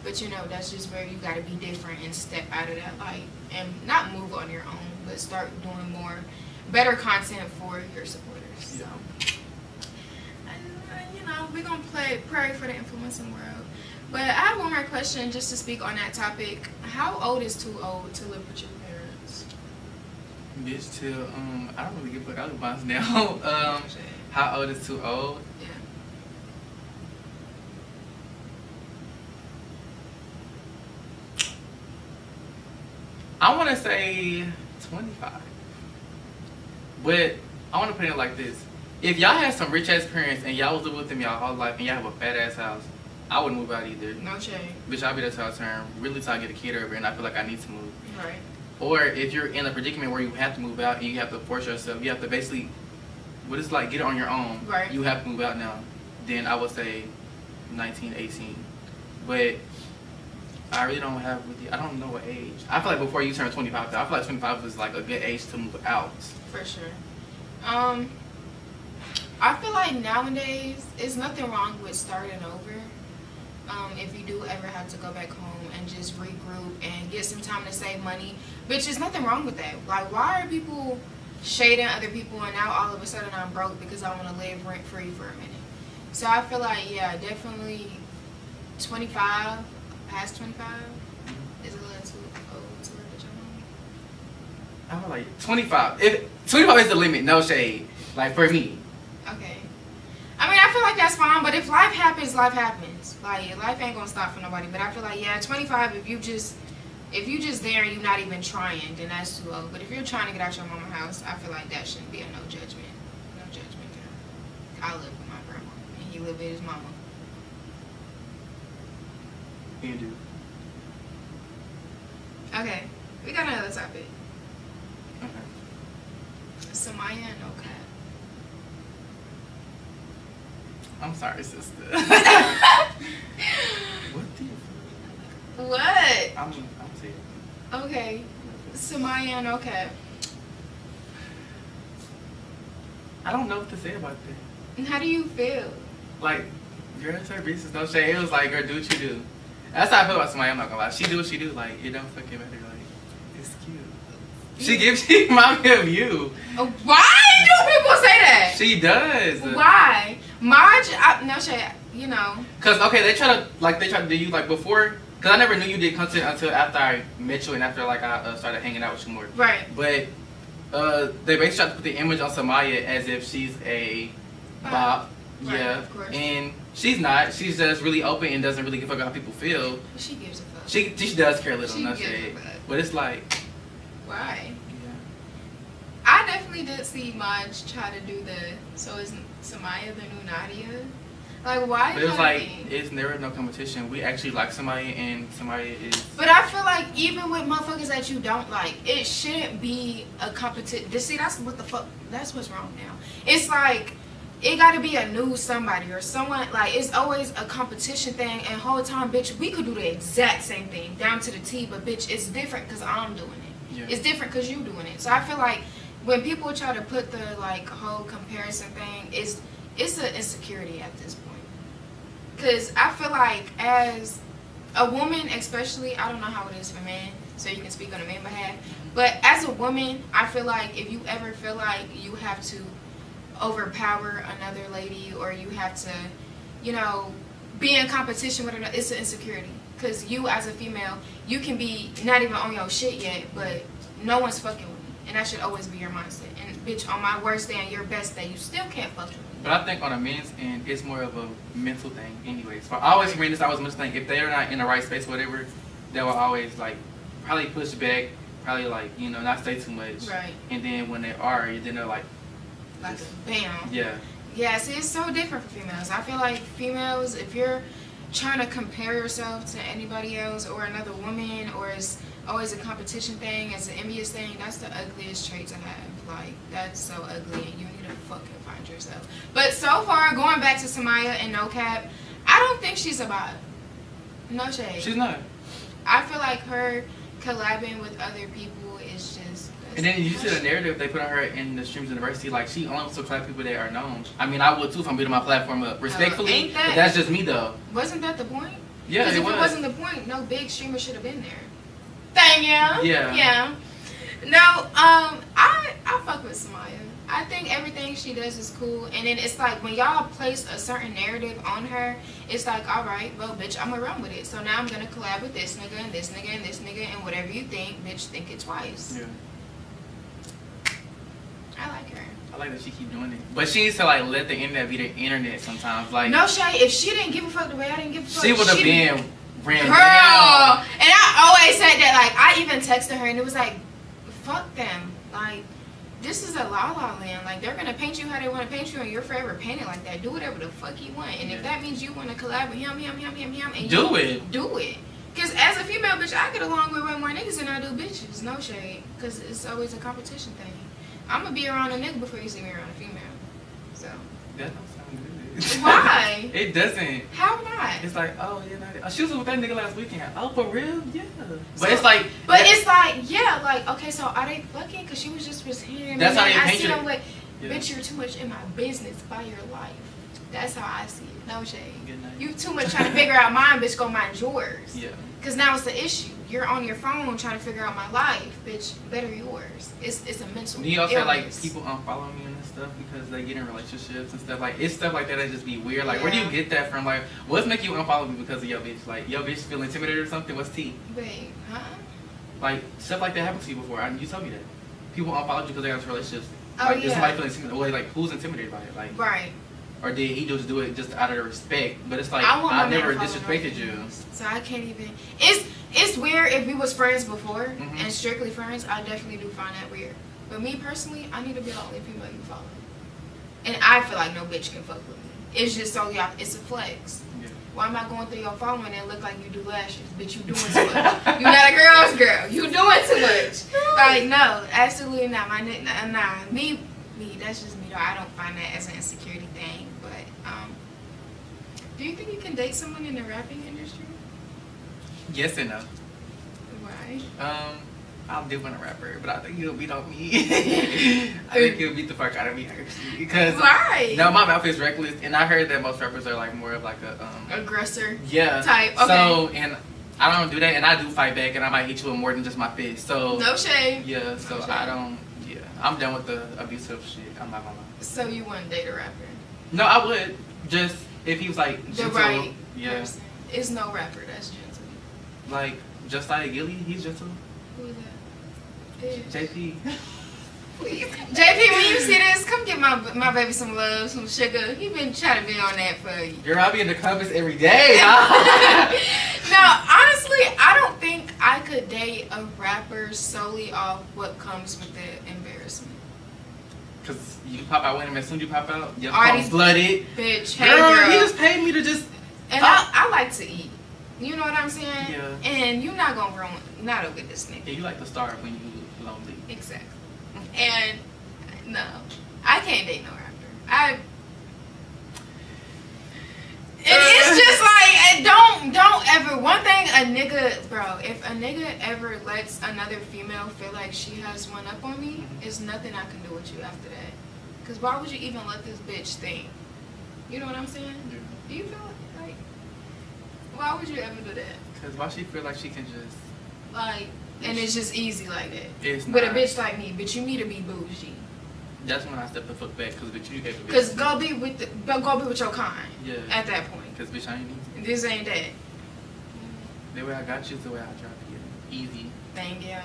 But, you know, that's just where you got to be different and step out of that light. And not move on your own, but start doing more better content for your supporters. So, you know, we're going to pray for the influencing world. But I have one more question just to speak on that topic. How old is too old to live with your parents? Bitch, till, I don't really give a fuck. I live by now. How old is too old? Yeah. I want to say 25. But I want to put it like this. If y'all had some rich ass parents and y'all was living with them y'all whole life and y'all have a fat ass house, I wouldn't move out either. No shame. Bitch, I'll be there till I turn really till I get a kid over and I feel like I need to move. Right. Or if you're in a predicament where you have to move out and you have to force yourself, you have to basically, what it's like, get it on your own. Right. You have to move out now. Then I would say 19, 18. But I really don't have, I don't know what age. I feel like before you turn 25, I feel like 25 is like a good age to move out. For sure. I feel like nowadays, there's nothing wrong with starting over. If you do ever have to go back home and just regroup and get some time to save money, bitch, there's nothing wrong with that. Like, why are people shading other people and now all of a sudden I'm broke because I want to live rent free for a minute? So I feel like, yeah, definitely 25, past 25 is a little too old to live with your mom. I feel like 25. If 25 is the limit, no shade. Like for me. Okay. I mean, I feel like that's fine, but if life happens, life happens. Like, life ain't gonna stop for nobody. But I feel like, yeah, 25, if you just there and you're not even trying, then that's too old. But if you're trying to get out your mama's house, I feel like that shouldn't be a no judgment. No judgment there. I live with my grandma, and he lived with his mama. You do. Okay, we got another topic. Okay. Samaya and okay. I'm sorry, sister. What the? What? I'm saying. Okay. Samaya and okay. I don't know what to say about that. And how do you feel? Like, girl, it's her business, no shade. It was like, girl, do what you do. That's how I feel about somebody. I'm not gonna lie. She do what she do. Like, it don't fucking matter. Like, it's cute. She reminds me of you. Why do people say that? She does. Why? Marge, no shade, you know. Cause okay, they try to do you like before. Cause I never knew you did content until after I met you and after like I started hanging out with you more. Right. But they basically tried to put the image on Samaya as if she's a bop. Right, Yeah. of course. And she's not. She's just really open and doesn't really give a fuck how people feel. She gives a fuck. She does care a little, She no gives a shade. fuck. But it's like. Why? Yeah. I definitely did see Marge try to do so is Samaya the new Nadia? Like, why? But it was like, it's never no competition. We actually like somebody and somebody is. But I feel like even with motherfuckers that you don't like, it shouldn't be a competition. See, that's what the fuck. That's what's wrong now. It's like, it gotta be a new somebody or someone. Like, it's always a competition thing. And whole time, bitch, we could do the exact same thing down to the T. But bitch, it's different because I'm doing it. Yeah. It's different because you doing it. So I feel like when people try to put the like whole comparison thing, it's an insecurity at this point. Because I feel like as a woman, especially, I don't know how it is for men, so you can speak on a man's behalf, but as a woman, I feel like if you ever feel like you have to overpower another lady or you have to, you know, be in competition with another, it's an insecurity. Because you as a female, you can be not even on your shit yet, but no one's fucking with me. And that should always be your mindset. And bitch, on my worst day and your best day, you still can't fuck with me. But I think on a men's end, it's more of a mental thing anyways. So I always read this, I always mental thing. If they're not in the right space or whatever, they will always like probably push back, probably like, you know, not say too much. Right. And then when they are, then they're like just, bam. Yeah. Yeah, see, it's so different for females. I feel like females, if you're trying to compare yourself to anybody else or another woman, or it's always a competition thing, it's an envious thing, that's the ugliest trait to have. Like, that's so ugly, and you need to fucking find yourself. But so far, going back to Samaya and No Cap, I don't think she's a bot. No shade. She's not. I feel like her collabing with other people is just... And then you see the narrative they put on her in the Streams University, like she only wants to collab people that are known. I mean, I would too if I'm building my platform up respectfully, but that's just me though. Wasn't that the point? Yeah, because if it wasn't the point, no big streamer should have been there. Thank you. Yeah. No, I fuck with Samaya. I think everything she does is cool, and then it's like when y'all place a certain narrative on her, it's like, all right, well, bitch, I'm gonna run with it. So now I'm gonna collab with this nigga and this nigga and this nigga, and whatever you think, bitch, think it twice. Yeah. I like her. I like that she keep doing it, but she needs to like let the internet be the internet sometimes. Like, no shade. If she didn't give a fuck the way I didn't give a fuck, she would have been ran girl. down. And I always said that. Like, I even texted her, and it was like, fuck them. Like, this is a la la land. Like, they're gonna paint you how they want to paint you, and you're forever painted like that. Do whatever the fuck you want, and if that means you want to collab with him, and do it. Do it. Cause as a female bitch, I get along with way more niggas than I do bitches. No shade. Cause it's always a competition thing. I'm gonna be around a nigga before you see me around a female. So. That don't sound good. Why? It doesn't. How not? It's like, oh yeah, Nadia. She was with that nigga last weekend. Oh, for real? Yeah. But it's like. But it's like, yeah, like, okay, so are they fucking? Cause she was just with him. That's how they I paint see you. them with, bitch, you're too much in my business by your life. That's how I see it. No shade. You too much trying to figure out mine, bitch. Go mind yours. Yeah. Cause now it's the issue. You're on your phone trying to figure out my life, bitch. Better yours. It's a mental. Do you also feel like illness. people unfollow me and stuff because they get in relationships and stuff like it's stuff like that just be weird. Like, Yeah. where do you get that from? Like, what's make you unfollow me because of your bitch? Like, your bitch feel intimidated or something? What's tea? Wait, huh? Like, stuff like that happens to you before. You told me that. People unfollow you because they got relationships. Oh, like, yeah. Does somebody feel intimidated? Or like, who's intimidated by it? Like, Right. or did he just do it just out of respect? But it's like, I want my I never man to follow disrespected no you. females, so I can't even. It's weird if we was friends before Mhm. and strictly friends. I definitely do find that weird. But me personally, I need to be the only female you follow, and I feel like no bitch can fuck with me. It's just so y'all. It's a flex. Yeah. Why am I going through your phone and it look like you do lashes? Bitch, you doing too much. You not a girl's girl. You doing too much. Like, no, absolutely not. Nah, me, that's just me though. I don't find that as an insecurity thing. But, do you think you can date someone in the rapping industry? Yes and no. Why? I do want a rapper, but I think he'll beat on me. I think he'll beat the fuck out of me actually. Because why? No, my mouth is reckless, and I heard that most rappers are like more of like a aggressor. Yeah. Type. Okay. So and I don't do that, and I do fight back, and I might hit you with more than just my fist. So no shade. Yeah. So No shade. I don't. Yeah. I'm done with the abusive shit. I'm not gonna lie. So you wouldn't date a rapper? No, I would. Just if he was like The gentle. right Yeah. person. Is no rapper that's gentle. Like just like Gilly, he's gentle. Who is that? JP. Please. JP, when you see this, come get my baby some love, some sugar. He been trying to be on that for you. Girl, I be in the comments every day. No, honestly, I don't think I could date a rapper solely off what comes with the embarrassment. Cause you pop out with him as soon as you pop out, your Already phone's flooded. Bitch, hey Girl, girl. he just paid me to just. And I like to eat. You know what I'm saying? Yeah. And you're not gonna ruin, not with this nigga. Yeah, you like to starve when you lonely. Exactly. And no, I can't date no rapper. It's just like don't ever. One thing a nigga, bro. If a nigga ever lets another female feel like she has one up on me, it's nothing I can do with you after that. Cause why would you even let this bitch think? You know what I'm saying? Yeah. Do you feel like? Why would you ever do that? Cause why she feel like she can just like, and it's just easy like that. It's with not. a bitch like me, bitch, you need to be bougie. That's when I step the foot back, cause bitch you get the bitch. Cause go be with your kind. Yeah. At that point. Cause bitch I ain't easy. This ain't that. The way I got you is the way I try to get it. Easy. Thank you.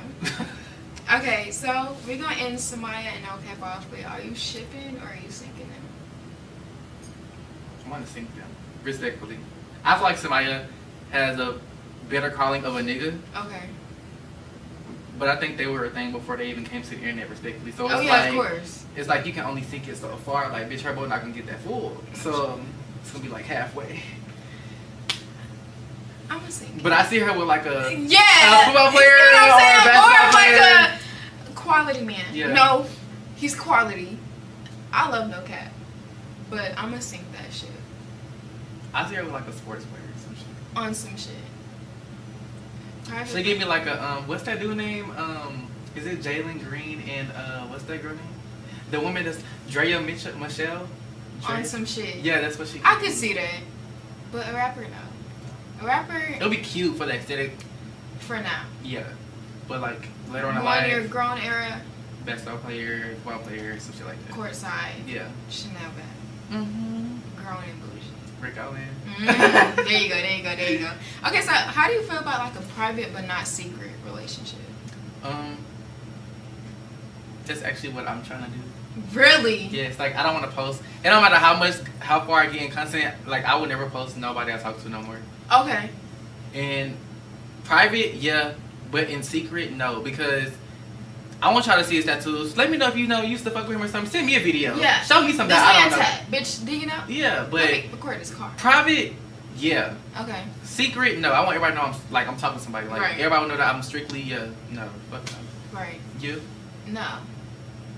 Okay, so we're gonna end Samaya and No Cap off with, are you shipping or are you sinking them? I want to sink them, respectfully. I feel like Samaya has a better calling of a nigga. Okay. But I think they were a thing before they even came to the internet, respectfully. So it's of course. It's like you can only sink it so far. Like, bitch, her boat not gonna get that full. So it's gonna be like halfway. I'm gonna sink. But I see her with like a football player or a basketball player. Like a quality man. Yeah. No, he's quality. I love No Cap, but I'm gonna sink that shit. I see her with like a sports player or some shit. On some shit. She gave me like a what's that dude name? Is it Jalen Green and what's that girl name? The woman that's Drea Michelle. On some shit. Yeah, that's what she. I could see that, but a rapper no. A rapper. It'll be cute for the aesthetic. For now. Yeah, but like later on in More life. your grown era. Basketball player, football player, some shit like that. Courtside. Yeah. Chanel bag. Grown and bougie. Rick Owen. There you go. Okay, so how do you feel about like a private but not secret relationship? That's actually what I'm trying to do. Really? Yes, like I don't want to post. It don't matter how far I get in content. Like I would never post nobody I talk to no more. Okay. In private, yeah, but in secret, no, because I want y'all to see his tattoos. Let me know if you used to fuck with him or something. Send me a video. Yeah. Show me something. This I don't man know. tap, bitch. Do you know? Yeah, but let me record this car. Private, yeah. Okay. Secret, no. I want everybody to know I'm talking to somebody. Like right. everybody will know that I'm strictly no. Fuck no. Right. You? No.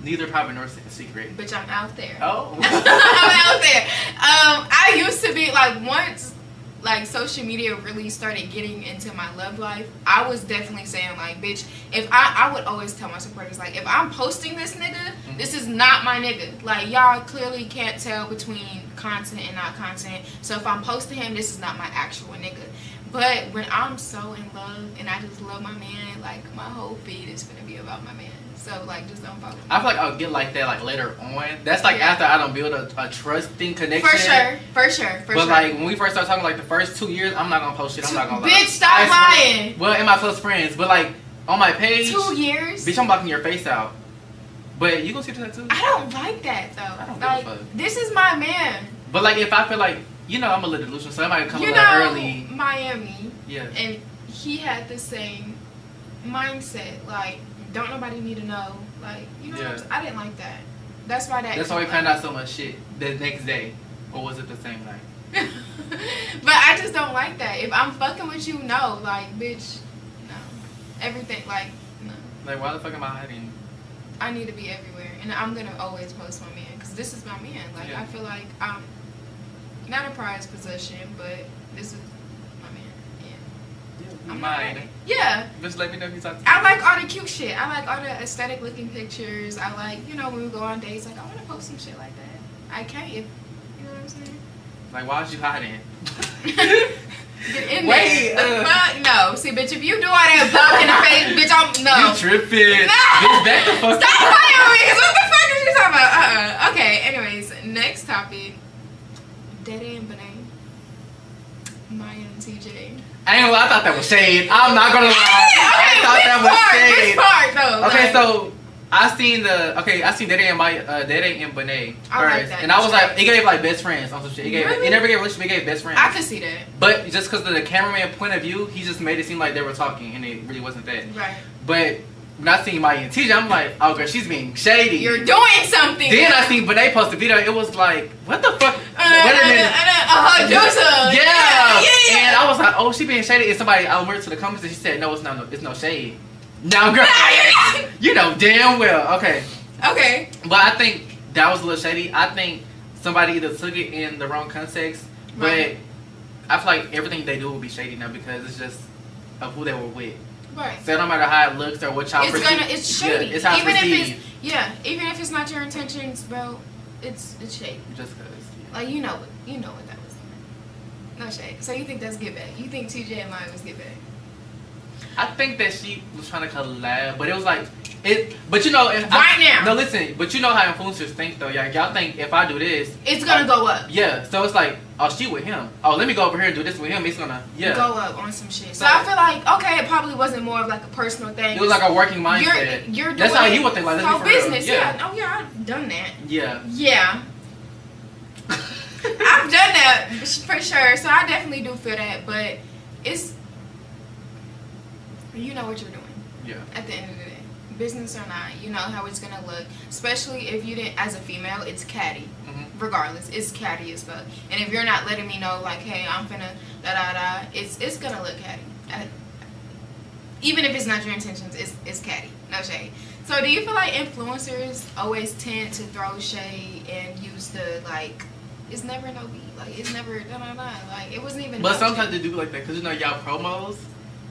Neither private nor secret. Bitch, I'm out there. Oh. I'm out there. I used to be like once like social media really started getting into my love life, I was definitely saying like, bitch, if I would always tell my supporters like, if I'm posting this nigga, this is not my nigga. Like y'all clearly can't tell between content and not content. So if I'm posting him, this is not my actual nigga. But when I'm so in love and I just love my man, like my whole feed is gonna be about my man. So like just don't follow me. I feel like I'll get like that like later on. That's like after I don't build a trusting connection. For sure. But like when we first started talking like the first 2 years, I'm not gonna post shit. I'm not gonna lie. Bitch, stop lying. Well, in my close friends, but like on my page. 2 years. Bitch, I'm blocking your face out. But you gonna see the tattoo? I don't like that though. I don't like give a fuck. This is my man. But like if I feel like I'm a little delusional, so I might come a little early. Miami. Yeah. And he had the same mindset. Like, don't nobody need to know. Like, you know what I'm saying? I didn't like that. That's why we found out so much shit the next day. Or was it the same night? But I just don't like that. If I'm fucking with you, no. Like, bitch, no. Everything, like, no. Like, why the fuck am I hiding? I need to be everywhere. And I'm going to always post my man. Because this is my man. Like, I feel like I'm not a prized possession, but this is my man. Yeah. I'm mine. Yeah. Just let me know if you talk to me. I like all the cute shit. I like all the aesthetic looking pictures. I like, when we go on dates, like, I want to post some shit like that. I can't, you know what I'm saying? Like, why was you hiding? Get in there. Fuck? No. See, bitch, if you do all that block in the face, bitch, no. You tripping. No. Bitch, back the fuck Stop playing with me, because what the fuck are you talking about? Okay, anyways, next topic. Dede and Benet. Maya and TJ. I ain't gonna lie, I thought that was shade. I'm not gonna lie. I thought that was shade. Which part, though? Okay, so I seen Dede and Benet first, like that. and I was like, it gave like best friends on some shit. It never gave relationship. It gave best friends. I could see that. But just because of the cameraman point of view, he just made it seem like they were talking, and it really wasn't that. Right. But when I seen Maya and TJ, I'm like, oh girl, she's being shady. You're doing something. Then I seen Benet post the video. It was like, what the fuck? Wait a minute. Yeah. And I was like, oh, she being shady. And somebody, I went to the comments and she said, no, it's no shade. Now, girl, you know damn well. Okay. Okay. But I think that was a little shady. I think somebody either took it in the wrong context, but I feel like everything they do will be shady now because it's just of who they were with. Right. So no matter how it looks or what y'all it's shady. Yeah, it's how even perceived. Even if it's not your intentions, bro, it's shady. Just because. Yeah. Like you know what that was. No shade. So you think that's get back? You think TJ and Maya was get back? I think that she was trying to collab, but it was like it. But now. No, listen. But you know how influencers think though. Y'all think if I do this, it's gonna go up. Yeah. So it's like, oh, she with him. Oh, let me go over here and do this with him. It's gonna go up on some shit. So I feel like, okay, it probably wasn't more of like a personal thing. It was like a working mindset. You're doing that's how you would think. Like, for business. Yeah. Oh yeah, I've done that. Yeah. Yeah. I've done that for sure. So I definitely do feel that, but it's, you know what you're doing. Yeah. At the end of the day, business or not, you know how it's gonna look. Especially if you didn't, as a female, it's catty. Regardless, it's catty as fuck. And if you're not letting me know, like, hey, I'm finna da da da, it's gonna look catty. Even if it's not your intentions, it's catty. No shade. So, do you feel like influencers always tend to throw shade and use the like? It's never no beat. Like, it's never da da da. Like, it wasn't even. But sometimes they do like that because you know y'all promos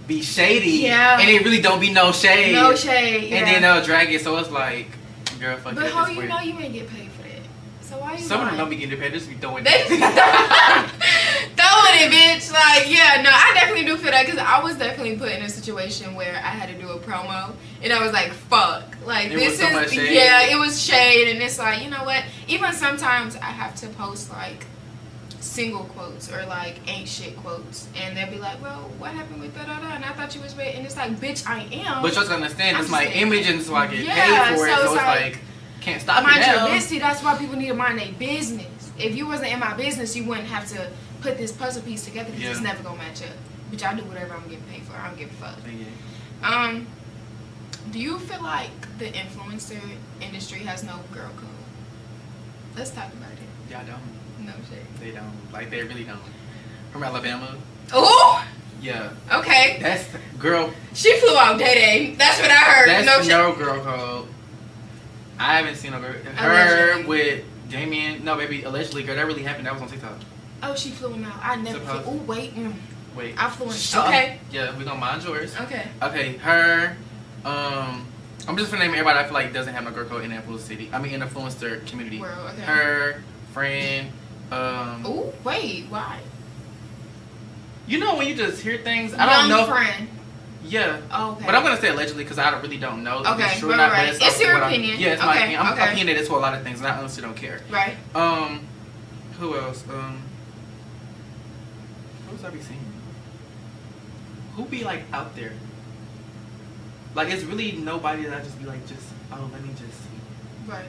be shady. Yeah. And it really don't be no shade. No shade. And then they'll drag it, so it's like, girl, fuck but that. how you know you ain't get paid for that? So why you? Some of them don't be getting paid. They just be throwing it. Throwing it, bitch. Like, yeah, no, I definitely do feel that because I was definitely put in a situation where I had to do a promo, and I was like, fuck. Like, this is, yeah, it was shade, and it's like, you know what? Even sometimes I have to post, like, single quotes or, like, ain't shit quotes, and they'll be like, well, what happened with da-da-da, and I thought you was wait, and it's like, bitch, I am. But you have to understand, it's my image, and so I get paid for it, so it's like, can't stop mind it now. your business. That's why people need to mind their business. If you wasn't in my business, you wouldn't have to put this puzzle piece together because it's never gonna match up. Bitch, I do whatever I'm getting paid for. I don't give a fuck. Yeah. Do you feel like the influencer industry has no girl code? Let's talk about it. Y'all don't. No shit. They don't. Like, they really don't. From Alabama. Oh. Yeah. Okay. That's girl. She flew out Day. That's what I heard. That's no girl code. I haven't seen no girl. Her with Damien. No, baby. Allegedly, girl. That really happened. That was on TikTok. Oh, she flew him out. I never. Oh, wait. Wait. I flew him. Okay. Yeah, we gonna mind yours. Okay. Okay. Her. I'm just gonna name everybody I feel like doesn't have no girl code in the influencer city. I mean, in the influencer community. World, okay. Her friend. Oh, wait. Why? You know when you just hear things. I don't know. Friend. Yeah. Oh, okay. But I'm gonna say allegedly because I really don't know. Okay. It's true or not, right. But it's your opinion. Yeah, it's my opinion. I'm opinionated to a lot of things, and I honestly don't care. Right. Who else? Who else I be seeing? Who be like out there? Like, it's really nobody that I just be like, let me just see. Right.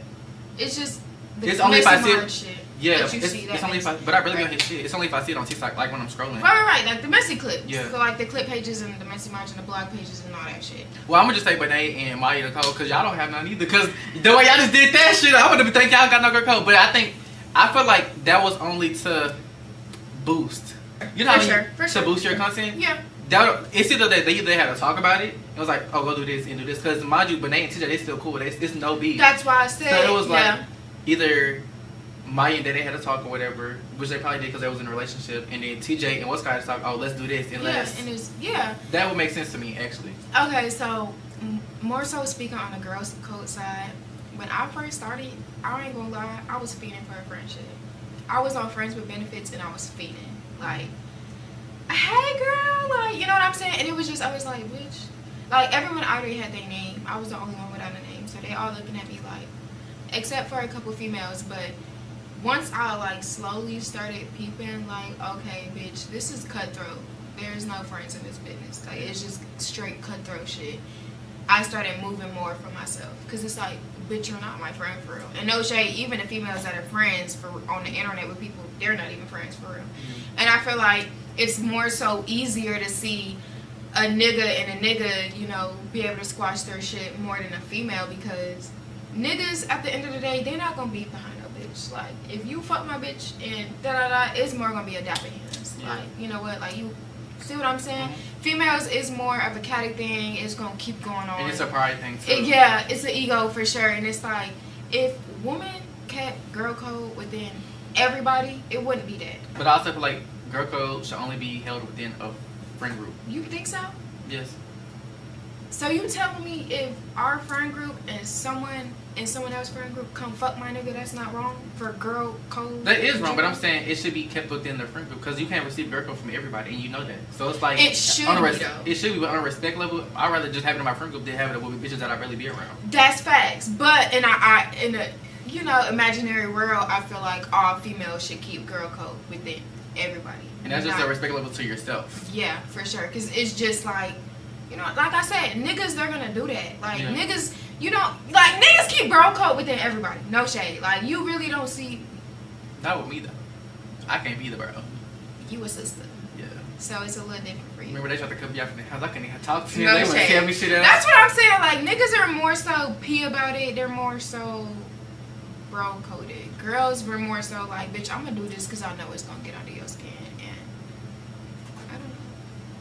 It's just. It's only if I see it. Shit. Yeah, it's only if I, but I really don't hit shit. It's only if I see it on TikTok, like when I'm scrolling. Right, like the messy clips. Yeah. So like the clip pages and the messy margin, the blog pages and all that shit. Well, I'm gonna just say Benet and Maya Nicole because y'all don't have none either. Because the way y'all just did that shit, I would have think y'all got no girl code. But I feel like that was only to boost. You know, to boost your content. Yeah. It's either that they had to talk about it. It was like, oh, go do this and do this. Because mind you, Benet and TJ, they still cool. It's no beef. That's why I said. So it was like either Maya and Daddy had to talk or whatever, which they probably did because they was in a relationship, and then TJ and what's guy to talk. Oh, let's do this and that would make sense to me actually. Okay, so more so speaking on the girls' code side, when I first started, I ain't gonna lie, I was feeding for a friendship. I was on Friends with Benefits and I was feeding like, hey girl, like, you know what I'm saying? And it was just, I was like, bitch, like everyone already had their name. I was the only one without a name, so they all looking at me like, except for a couple females, but. Once I like slowly started peeping, like, okay, bitch, this is cutthroat. There's no friends in this business. Like, it's just straight cutthroat shit. I started moving more for myself because it's like, bitch, you're not my friend for real. And no shade, even the females that are friends on the internet with people, they're not even friends for real. Mm-hmm. And I feel like it's more so easier to see a nigga and a nigga, you know, be able to squash their shit more than a female because niggas at the end of the day, they're not gonna be behind no bitch. Like, if you fuck my bitch and it's more gonna be a dap in hands. Yeah. Like, you know what? Like, you see what I'm saying? Mm-hmm. Females is more of a catty thing. It's gonna keep going on. And it's a pride thing too. It's an ego for sure. And it's like, if woman kept girl code within everybody, it wouldn't be that. But I also feel like girl code should only be held within a friend group. You think so? Yes. So you telling me if our friend group and someone else's friend group come fuck my nigga, that's not wrong for girl code? That is wrong, but I'm saying it should be kept within the friend group because you can't receive girl code from everybody, and you know that. So it's like it should be though. It should be, but on a respect level, I'd rather just have it in my friend group than have it with bitches that I really be around. That's facts, but you know, imaginary world, I feel like all females should keep girl code within everybody. And that's just a respect level to yourself. Yeah, for sure. Because it's just like, you know, like I said, niggas, they're going to do that. Like, niggas, you don't, like, niggas keep girl code within everybody. No shade. Like, you really don't see. Not with me, though. I can't be the bro. You a sister. Yeah. So it's a little different for you. Remember they tried to cut me out from the house. I couldn't even talk to them. No They would tell me shit else. That's what I'm saying. Like, niggas are more so pee about it. They're more so bro coded. Girls were more so like, bitch, I'm gonna do this because I know it's gonna get under your skin. And I don't know.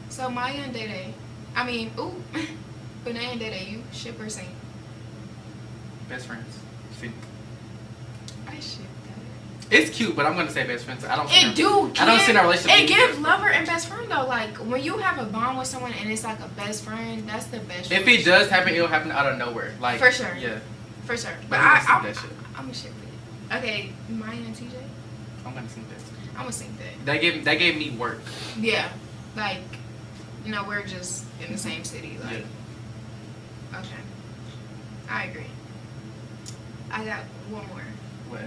So Maya and Dede, I mean, ooh, Benay and Dede, you ship or sing? Best friends. See. I ship that. It's cute, but I'm gonna say best friends. I don't see no relationship. It gives lover and best friend though. Like when you have a bond with someone and it's like a best friend, that's the best. If it does happen, it'll happen out of nowhere. Like for sure. Yeah. For sure. But I'm gonna ship it. Okay, Maya and TJ. I'm gonna sing that. I'm gonna sing that. That gave me work. Yeah, like, you know, we're just in the same city. Like, okay, I agree. I got one more. What?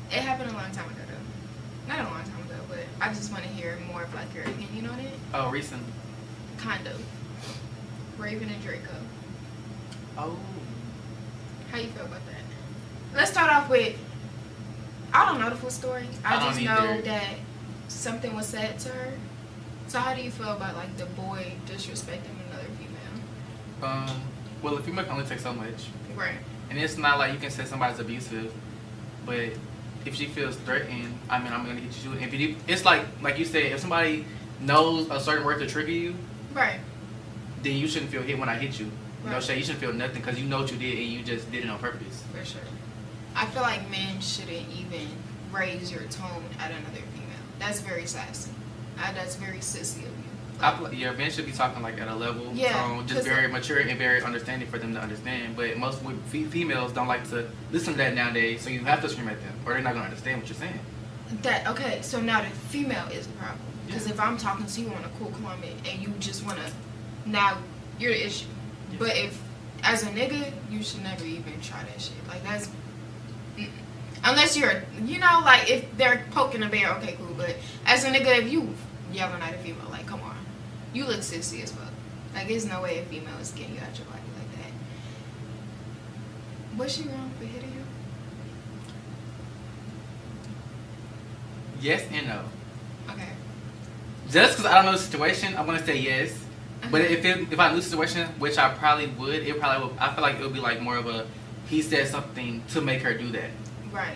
It happened a long time ago, though. Not a long time ago, but I just want to hear more of like your opinion on it. Oh, recent. Kind of. Raven and Draco. Oh. How you feel about that? Let's start off with. I don't know the full story. I just know that something was said to her. So how do you feel about like the boy disrespecting another female? Well, a female can only take so much. Right. And it's not like you can say somebody's abusive, but if she feels threatened, I mean, I'm gonna hit you. If it's like you said, if somebody knows a certain word to trigger you, right, then you shouldn't feel hit when I hit you. Right. No shade, you shouldn't feel nothing because you know what you did and you just did it on purpose. For sure. I feel like men shouldn't even raise your tone at another female. That's very sassy. That's very sissy of you. Like, men should be talking like at a level, tone, just very mature and very understanding for them to understand. But most females don't like to listen to that nowadays, so you have to scream at them, or they're not gonna understand what you're saying. Okay, so now the female is the problem. Because if I'm talking to you on a cool comment and you just wanna, now you're the issue. Yeah. But if as a nigga, you should never even try that shit. Like that's. Unless you're, you know, like if they're poking a bear, okay, cool. But as a nigga, if you yelling at a female, like, come on, you look sissy as fuck. Like, there's no way a female is getting you out your body like that. Was she wrong for hitting you? Yes and no. Okay. Just because I don't know the situation, I'm gonna say yes. Okay. But if I knew the situation, which I probably would, I feel like it would be like more of a he said something to make her do that. Right.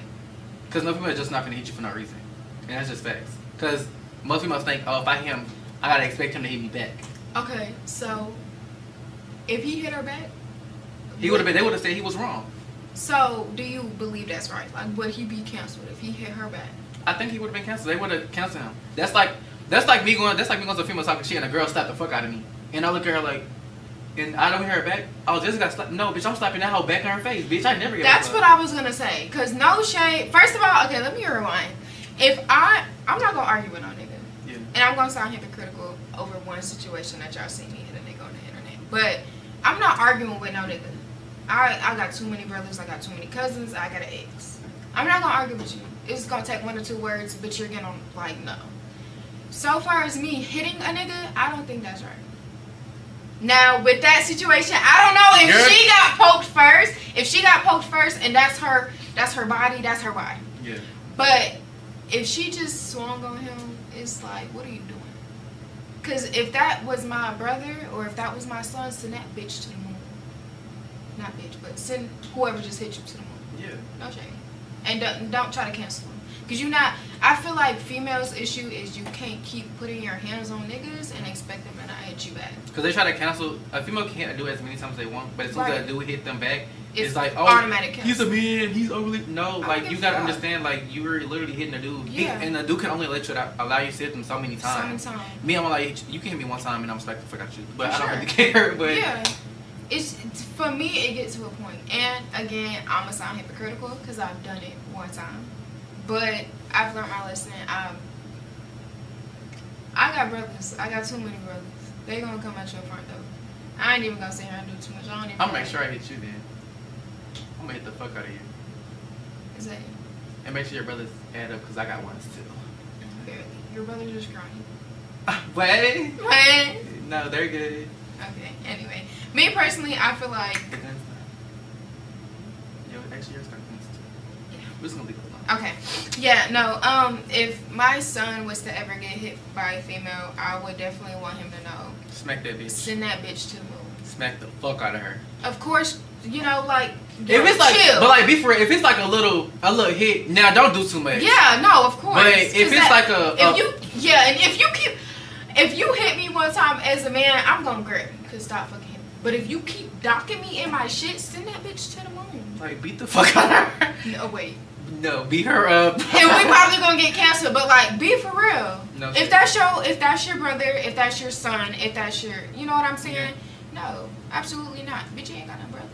Because no female is just not going to hit you for no reason. And that's just facts. Because most females think, oh, if I hit him, I got to expect him to hit me back. Okay, so if he hit her back? They would have said he was wrong. So do you believe that's right? Like, would he be canceled if he hit her back? I think he would have been canceled. They would have canceled him. That's like me going to a female talking shit and a girl slapped the fuck out of me. And I look at her like, and I don't hear her back. Oh, just got slapped. No, bitch, I'm slapping that hoe back in her face, bitch. I never get. That's what I was gonna say. Cause no shade. First of all, okay, let me rewind. If I'm not gonna argue with no nigga. Yeah. And I'm gonna sound hypocritical over one situation that y'all see me hit a nigga on the internet. But I'm not arguing with no nigga. I got too many brothers. I got too many cousins. I got an ex. I'm not gonna argue with you. It's gonna take 1 or 2 words, but you're gonna like no. So far as me hitting a nigga, I don't think that's right. Now, with that situation, I don't know if she got poked first. If she got poked first and that's her body, that's her body. Yeah. But if she just swung on him, it's like, what are you doing? Because if that was my brother or if that was my son, send that bitch to the moon. Not bitch, but send whoever just hit you to the moon. Yeah. No shame. And don't try to cancel them. Because I feel like females' issue is you can't keep putting your hands on niggas and expect them to not hit you back. Because they try to cancel, a female can't do it as many times as they want, but as soon as they do hit them back, it's like, oh, automatic cancel. He's a man, he's overly, no, like, you gotta understand, like, you were literally hitting a dude, and the dude can only allow you to hit them so many times. Me, I'm like, you can hit me one time and I'm expecting to forget you, but I don't really care, but. Yeah. It's for me, it gets to a point. And again, I'm gonna sound hypocritical because I've done it one time. But I've learned my lesson. I got brothers. I got too many brothers. They gonna come at your front door. I ain't even gonna sit here and do too much. I'll make sure I hit you then. I'm gonna hit the fuck out of you. Is that? And make sure your brothers add up because I got ones too. Barely. Your brothers are scrawny. What? What? No, they're good. Okay. Anyway, me personally, I feel like. But that's not. Yo, actually, yours got ones too. Yeah. We're just gonna leave it alone. Okay. Yeah. No. If my son was to ever get hit by a female, I would definitely want him to know. Smack that bitch. Send that bitch to the moon. Smack the fuck out of her. Of course, you know, like. If it's like, chill. but like, be for real, if it's like a little hit, now don't do too much. Yeah, no, of course. But if it's that, like and if you hit me one time as a man, I'm gonna grab you, cause stop fucking hitting me. But if you keep docking me in my shit, send that bitch to the moon. Like, beat the fuck out of her. No, wait. No, beat her up. And we probably gonna get canceled, but like, be for real. No, if that's your brother, if that's your son, if that's your, you know what I'm saying? Yeah. No, absolutely not. Bitch, you ain't got no brothers.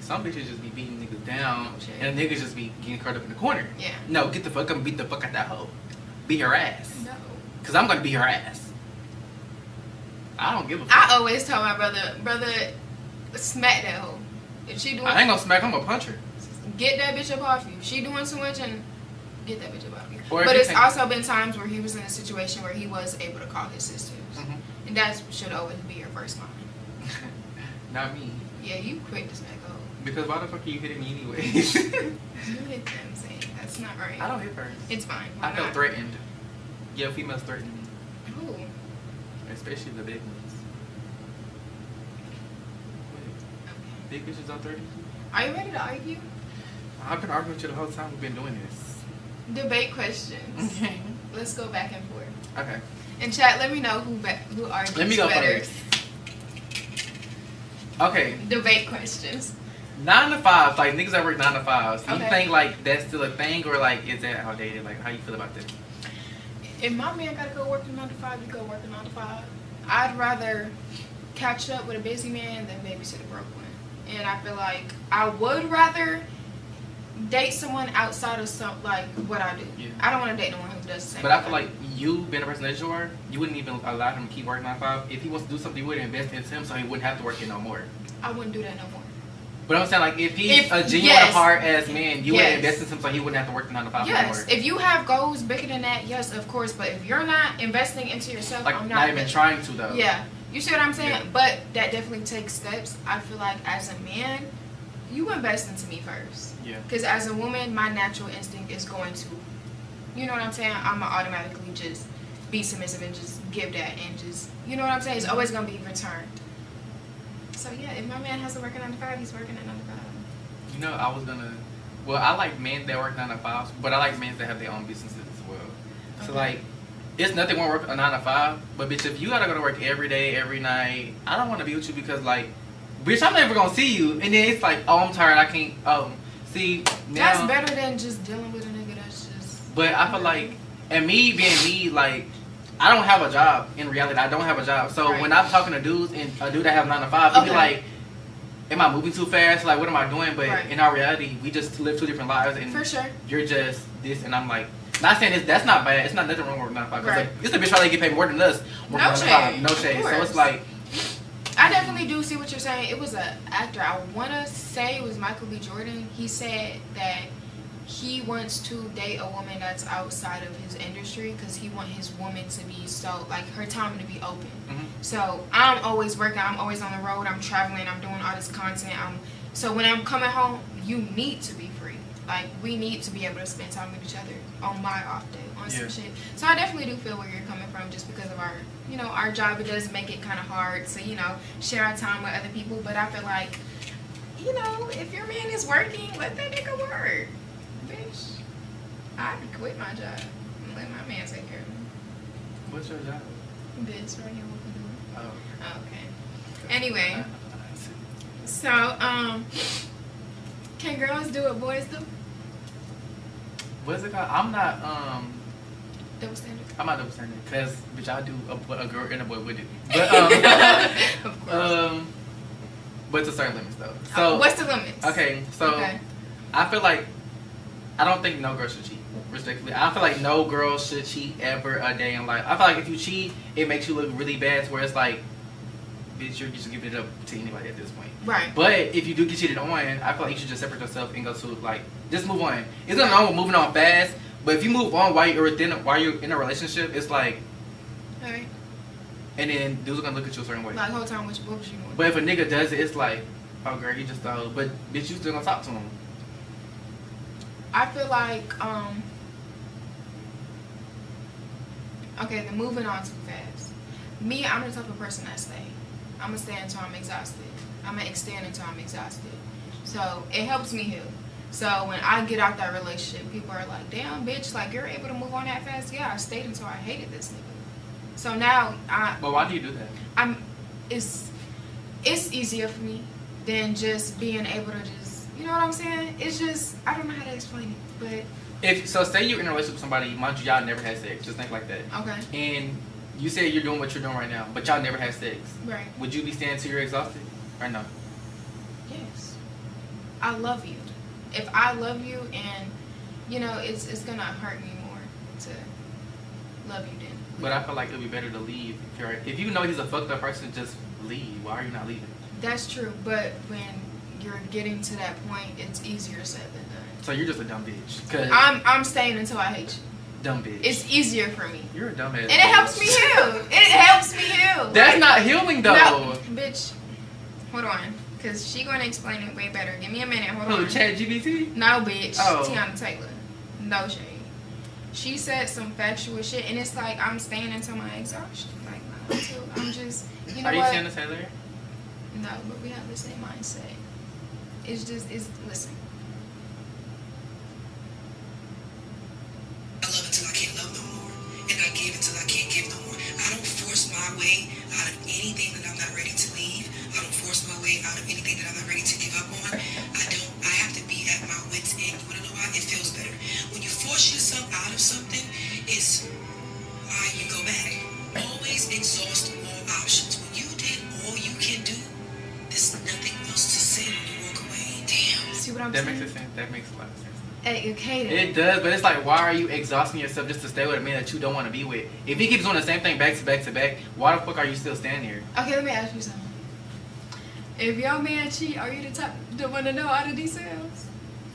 Some bitches just be beating niggas down, and niggas just be getting caught up in the corner. Yeah. No, get the fuck up and beat the fuck out that hoe. Beat her ass. No. Cause I'm gonna beat her ass. I don't give a fuck. I always tell my brother, smack that hoe. If she doing, I ain't gonna smack, I'm gonna punch her. Get that bitch up off you. If she doing too much, and get that bitch up off you. Or but it's also been times where he was in a situation where he was able to call his sisters. Mm-hmm. And that should always be your first line. Not me. Yeah, you quick to smack a hoe. Because why the fuck are you hitting me anyways? You hit them, saying that's not right. I don't hit first. It's fine. I feel threatened. Yeah, females threaten me. Who? Especially the big ones. Wait, big bitches don't threaten you? Are you ready to argue? I've been arguing with you the whole time we've been doing this. Debate questions. Okay. Let's go back and forth. Okay. And chat, let me know who argues Let me go better. first. Okay. Debate questions. 9 to 5, like niggas that work 9 to 5s. Do you Okay. think like that's still a thing, or like is that outdated? Like, how you feel about that? If my man gotta go work a 9 to 5, you go work a 9 to 5. I'd rather catch up with a busy man than babysit a broke one. And I feel like I would rather date someone outside of like what I do. Yeah. I don't want to date no one who does the same. But I feel like you, being the person that you are, you wouldn't even allow him to keep working 9 to 5. If he wants to do something, you would invest into him so he wouldn't have to work it no more. I wouldn't do that no more. But I'm saying, like, if he's a genuine hard-ass man, you would invest in him so he wouldn't have to work 9 to 5 no more. Yes, if you have goals bigger than that, yes, of course. But if you're not investing into yourself, like, I'm not even trying to, though. Yeah, you see what I'm saying? Yeah. But that definitely takes steps. I feel like as a man, you invest into me first. Yeah. Because as a woman, my natural instinct is going to, you know what I'm saying? I'm going to automatically just be submissive and just give that and just, you know what I'm saying? It's always going to be returned. So, yeah, if my man has to work at 9 to 5, he's working at 9 to 5. You know, I like men that work 9 to 5s, but I like men that have their own businesses as well. Okay. So, like, it's nothing wrong with work a 9 to 5, but, bitch, if you gotta go to work every day, every night, I don't want to be with you because, like, bitch, I'm never gonna see you. And then it's like, oh, I'm tired, I can't, see, now. That's better than just dealing with a nigga that's just. But I feel like, and me being me, like, I don't have a job. In reality, I don't have a job. So when I'm talking to dudes and a dude that have 9 to 5, they be like, am I moving too fast? Like, what am I doing? But in our reality, we just live 2 different lives. And for sure. You're just this, and I'm like, not saying this, that's not bad. It's not nothing wrong with 9 to 5. Because Right. like, it's a bitch probably get paid more than us. No shade. No shade. So Of it's like, I definitely do see what you're saying. It was an actor, I want to say it was Michael B. Jordan. He said that he wants to date a woman that's outside of his industry because he wants his woman to be so, like, her time to be open. Mm-hmm. So I'm always working, I'm always on the road, I'm traveling, I'm doing all this content. So when I'm coming home, you need to be free. Like, we need to be able to spend time with each other on my off day, on some shit. So I definitely do feel where you're coming from just because of our, you know, our job. It does make it kind of hard to, you know, share our time with other people. But I feel like, you know, if your man is working, let that nigga work. Bitch, I'd quit my job and let my man take care of me. what's your job? Bitch, right here, what we doing? Oh. Okay. Anyway, so, can girls do what boys do? What's it called? I'm not, Double standard. I'm not double standard because, bitch, I do what a girl and a boy would do. But, Of course. but to certain limits, though. So what's the limits? Okay, so I feel like I don't think no girl should cheat. Respectfully, I feel like no girl should cheat ever a day in life. I feel like if you cheat, it makes you look really bad. To where it's like bitch, you're just giving it up to anybody at this point. Right. But if you do get cheated on, I feel like you should just separate yourself and go to like just move on. It's nothing wrong with moving on fast, but if you move on while you're in a relationship, it's like, Alright. and then dudes are gonna look at you a certain way. Like the whole time, what you doing? But if a nigga does it, it's like, oh girl, he just thought, but bitch, you still gonna talk to him. I feel like okay, then moving on too fast. Me, I'm the type of person that stay. I'm gonna stay until I'm exhausted. I'm gonna extend until I'm exhausted. So it helps me heal. So when I get out that relationship, people are like, damn, bitch, like you're able to move on that fast. Yeah, I stayed until I hated this nigga. So now But why do you do that? It's easier for me than just being able to just, you know what I'm saying? It's just, I don't know how to explain it, but Say you're in a relationship with somebody, mind you, y'all never had sex, just think like that. okay. And you say you're doing what you're doing right now, but y'all never had sex. Right. Would you be staying until you're exhausted, or no? Yes. I love you. If I love you and, you know, it's gonna hurt me more to love you then. But I feel like it would be better to leave. If you know he's a fucked up person, just leave. Why are you not leaving? That's true, but when you're getting to that point, it's easier said than done. So you're just a dumb bitch. Cause I'm staying until I hate you. Dumb bitch. It's easier for me. You're a dumb ass. And it helps me heal. It helps me heal. That's not healing though. No, bitch. Hold on. Because she going to explain it way better. Give me a minute. Hold on. Chat GBT? No, bitch. Oh. Tiana Taylor. No shade. She said some factual shit, and it's like I'm staying until my exhaustion. Like, until I'm just, you know Are you what? Tiana Taylor? No, but we have the same mindset. It's just, listen. I love until I can't love no more. And I give until I can't give no more. I don't force my way out of anything that I'm not ready to leave. I don't force my way out of anything that I'm not ready to give up on. I have to be at my wit's end. You wanna know why? It feels better. When you force yourself out of something, it's why you go back. Always exhaust all options. When you did all you can do, there's nothing else to say when you walk away. Damn. See what I'm That saying? makes sense. That makes a lot of sense. Okay, then. It does, but it's like, why are you exhausting yourself just to stay with a man that you don't want to be with? If he keeps doing the same thing back to back to back, why the fuck are you still standing here? Okay, let me ask you something. If your man cheat, are you the one to know out of these sales?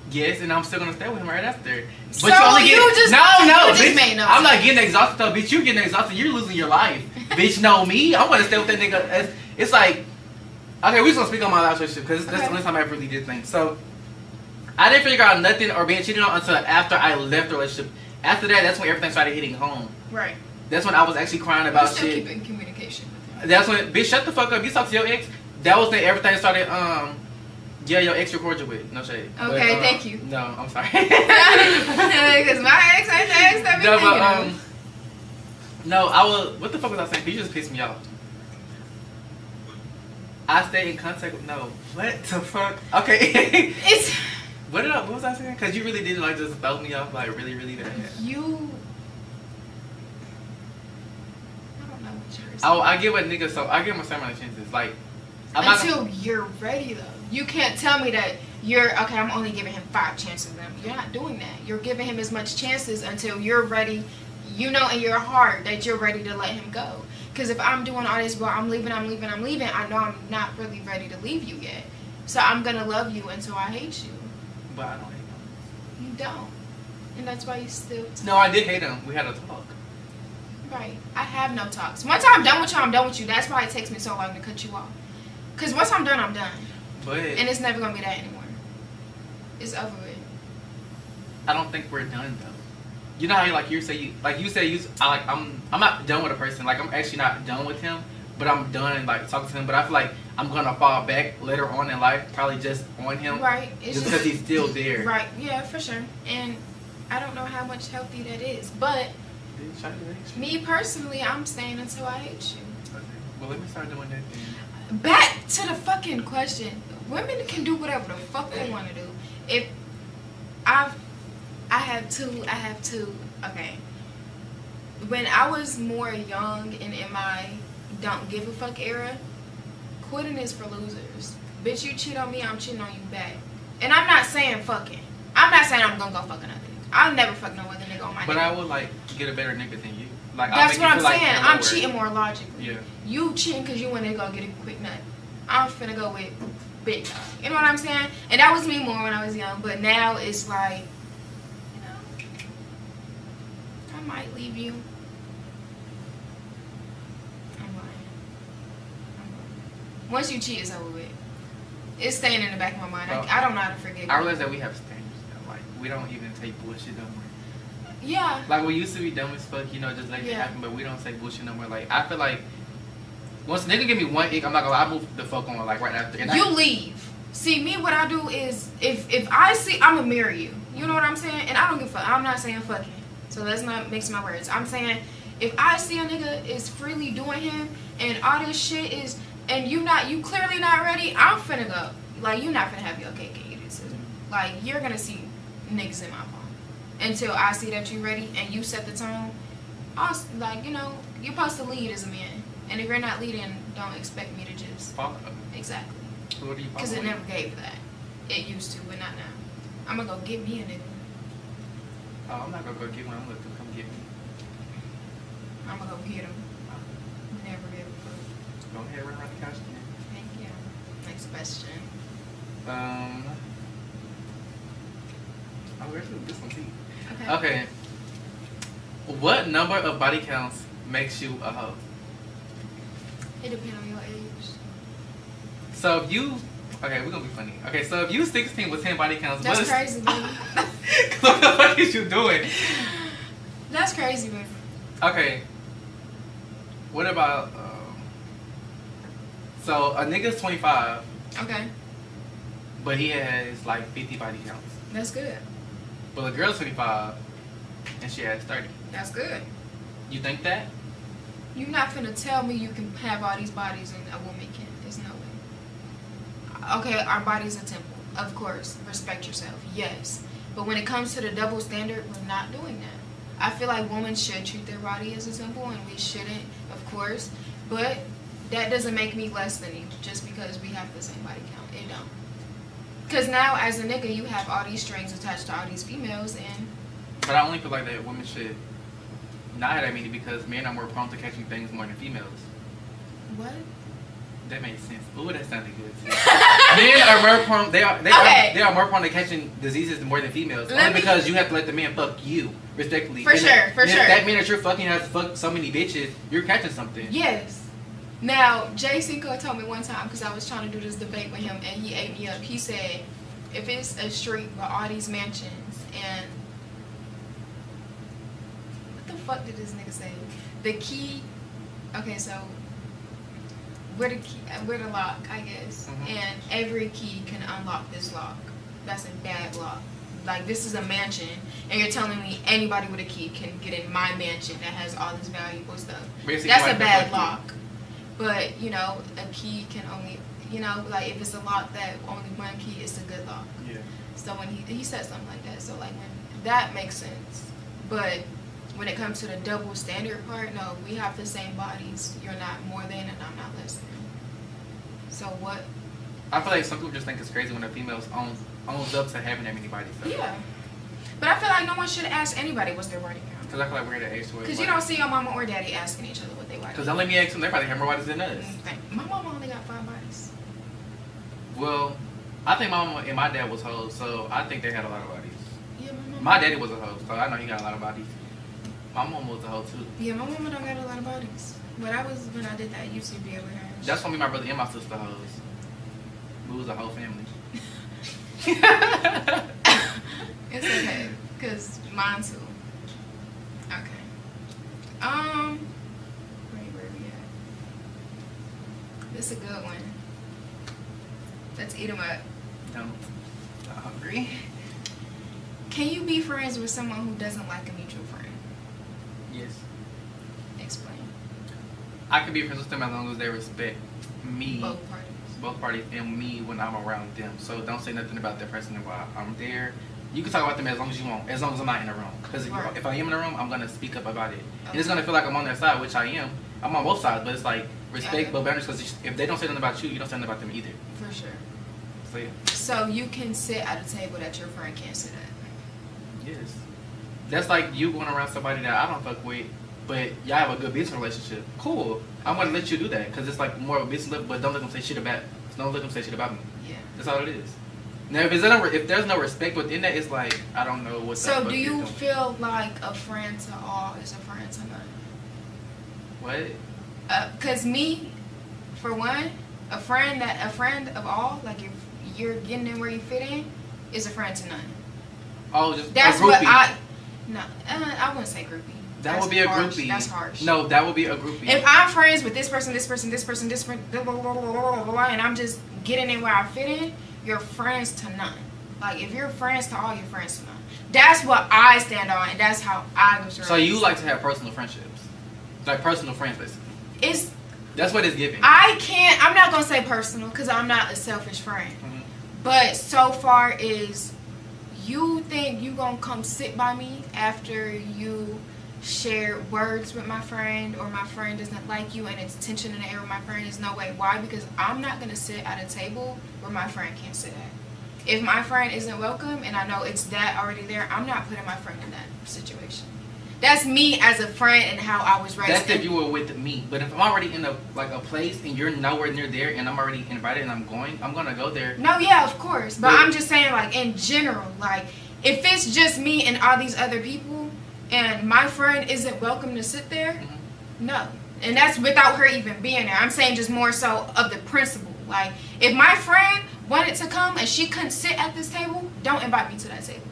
Yes, and I'm still gonna stay with him right after. But So you only get you just- no, you just bitch. made no I'm not sense. getting exhausted though, bitch. You getting exhausted? You're losing your life, bitch. No, me. I'm gonna stay with that nigga. It's like, okay, we just gonna speak on my last relationship because that's the only time I ever really did things. So I didn't figure out nothing or being cheated on until after I left the relationship. After that, that's when everything started hitting home. Right. That's when I was actually crying about still shit. keeping communication with him. That's when, bitch, shut the fuck up. You talk to your ex. That was when everything started. Yeah, your ex record you with. No shade. Okay, But, thank you. No, I'm sorry. Because my ex ain't the ex that be No, thinking but of. no, I was. What the fuck was I saying? You just pissed me off. I stayed in contact with. No, what the fuck? Okay. It's What was I saying? Because you really did like just throw me off like really, really bad. you. I don't know what you're saying. Oh, I give a nigga I give him a certain amount of chances. Like, I'm not gonna- Until you're ready, though. You can't tell me that you're okay. I'm only giving him 5 chances. Then you're not doing that. You're giving him as much chances until you're ready. You know in your heart that you're ready to let him go. Because if I'm doing all this, well, I'm leaving. I know I'm not really ready to leave you yet. So I'm gonna love you until I hate you. But I don't hate him. You don't, and that's why you still. No, I did hate him. We had a talk. Right. I have no talks. Once I'm done with you, I'm done with you. That's why it takes me so long to cut you off. Because once I'm done, I'm done. But And it's never going to be that anymore. It's over with. I don't think we're done though. You know how I'm not done with a person. Like, I'm actually not done with him, but I'm done like talking to him. But I feel like I'm gonna fall back later on in life, probably just on him, Right. just because he's still there. Right. Yeah, for sure. And I don't know how much healthy that is. But me personally, I'm staying until I hate you. Okay. Well, let me start doing that then. Back to the fucking question. Women can do whatever the fuck they want to do. If I have two. Okay. When I was more young and in my don't give a fuck era, quitting is for losers. Bitch, you cheat on me, I'm cheating on you back. And I'm not saying fucking. I'm not saying I'm gonna go fuck another nigga. I'll never fuck no other nigga on my But nigga. I would like get a better nigga than you. Like that's what I'm saying. like I'm cheating more logically. Yeah. You cheating because you want to go get a quick nut. I'm finna go with big nut. You know what I'm saying? And that was me more when I was young, but now it's like, you know, I might leave you. I'm lying. Once you cheat, it's over with. It's staying in the back of my mind. I don't know how to forget. I realize that we have standards now. Like, we don't even take bullshit no more. Yeah. Like, we used to be dumb as fuck, you know, just let it happen, but we don't say bullshit no more. Like, I feel like once a nigga give me one ick, I'm not gonna lie, I move the fuck on, like, right after. And you leave. See, me, what I do is, if I see, I'm gonna marry you. You know what I'm saying? And I don't give a fuck. I'm not saying fucking. So let's not mix my words. I'm saying, if I see a nigga is freely doing him, and all this shit is, and you clearly not ready, I'm finna go. Like, you not finna have your cake and eat it too. Like, you're gonna see niggas in my phone. Until I see that you're ready and you set the tone. Like, you know, you're supposed to lead as a man. And if you're not leading, don't expect me to just follow. Exactly. Who do you follow? Because it never gave that. It used to, but not now. I'm gonna go get me a nigga. Oh, I'm not gonna go get one. I'm gonna let them come get me. I'm gonna go get him. Never give a fuck. Go ahead, run around the couch again. Thank you. Next question. Oh, where's this one? See. Okay. Okay. What number of body counts makes you a hoe? It depends on your age. So if you, okay, we're gonna be funny. Okay, so if you 16 with 10 body counts, that's crazy, baby. What the fuck is you doing? That's crazy, baby. Okay. What about, so a nigga's 25. Okay. But he has like 50 body counts. That's good. But a girl's 25 and she has 30. That's good. You think that? You're not finna tell me you can have all these bodies and a woman can't. There's no way. Okay, our body's a temple. Of course. Respect yourself. Yes. But when it comes to the double standard, we're not doing that. I feel like women should treat their body as a temple and we shouldn't, of course. But that doesn't make me less than you just because we have the same body count. It don't. Because now, as a nigga, you have all these strings attached to all these females, and... But I only feel like that women should not have that many because men are more prone to catching things more than females. What? That makes sense. Ooh, that sounded good too. Men are more prone. They are more prone to catching diseases more than females. Only because you have to let the man fuck you, respectfully. For sure. If that man that you're fucking has to fuck so many bitches, you're catching something. Yes. Now, Jay Cinco told me one time, because I was trying to do this debate with him, and he ate me up. He said, if it's a street with all these mansions, and... What the fuck did this nigga say? The key... Okay, so... We're the lock, I guess. Mm-hmm. And every key can unlock this lock. That's a bad lock. Like, this is a mansion, and you're telling me anybody with a key can get in my mansion that has all this valuable stuff. Basically, that's a bad lock. But, you know, a key can only, you know, like if it's a lock that only one key, it's a good lock. Yeah. So when he said something like that, so like when that makes sense. But when it comes to the double standard part, no, we have the same bodies. You're not more than and I'm not less than. So what? I feel like some people just think it's crazy when a female owns up to having that many bodies. So. Yeah. But I feel like no one should ask anybody what's their body count. Because I feel like we're at an age where... Because you don't see your mama or daddy asking each other what they body count. Because don't let me ask them, they probably have more bodies than us. My mama only got 5 bodies. Well, I think my mama and my dad was hoes, so I think they had a lot of bodies. Yeah, my mama. My daddy was a hoe, so I know he got a lot of bodies. My mom was a hoe too. Yeah, my mama don't got a lot of bodies. But I was, when I did that, I used to be able to have. That's why me, my brother, and my sister hoes. We was a whole family. It's okay, because mine too. Okay. Where we at? This is a good one. Let's eat them up. Don't. I'm hungry. Can you be friends with someone who doesn't like a mutual friend? Yes. Explain. I can be friends with them as long as they respect me. Both parties. Both parties and me when I'm around them. So don't say nothing about that person while I'm there. You can talk about them as long as you want, as long as I'm not in the room. Because if I am in the room, I'm going to speak up about it. Okay. And it's going to feel like I'm on their side, which I am. I'm on both sides, but it's like respect but boundaries, because if they don't say nothing about you, you don't say nothing about them either. For sure. So yeah. So you can sit at a table that your friend can't sit at? Yes. That's like you going around somebody that I don't fuck with but y'all have a good business relationship. Cool. I'm gonna let you do that because it's like more of a business level. But don't let them say shit about. Don't let them say shit about me. Yeah. That's all it is. Now, if there's no respect within that, it's like I don't know what. So, do you feel like a friend to all is a friend to none? What? Cause me, for one, a friend of all, like if you're getting in where you fit in, is a friend to none. Oh, just that's a groupie. I wouldn't say groupie. That would be a harsh. groupie. That's harsh. No, that would be a groupie. If I'm friends with this person, blah, blah, blah, blah, blah, and I'm just getting in where I fit in, you're friends to none. Like if you're friends to all, you're friends to none. That's what I stand on, and that's how I was raised. So you like to have personal friendships, like personal friends, basically. That's what it's giving. I'm not gonna say personal because I'm not a selfish friend. Mm-hmm. But so far is, you think you gonna come sit by me after you share words with my friend, or my friend doesn't like you and it's tension in the air with my friend? There's no way. Why? Because I'm not gonna sit at a table where my friend can't sit at. If my friend isn't welcome and I know it's that already there, I'm not putting my friend in that situation. That's me as a friend and how I was raised. That's if you were with me. But if I'm already in a place and you're nowhere near there and I'm already invited and I'm gonna go there. No, yeah, of course. But I'm just saying, like, in general, like, if it's just me and all these other people and my friend isn't welcome to sit there, no. And that's without her even being there. I'm saying just more so of the principle. Like, if my friend wanted to come and she couldn't sit at this table, don't invite me to that table.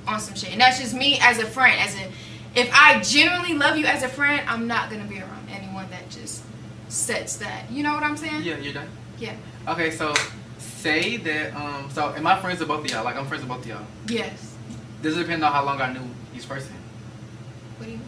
On some shit. And that's just me as a friend. If I genuinely love you as a friend, I'm not going to be around anyone that just sets that. You know what I'm saying? Yeah, you're done? Yeah. Okay, so say that, so am I friends with both of y'all? Like, I'm friends with both of y'all? Yes. Does it depend on how long I knew each person? What do you mean?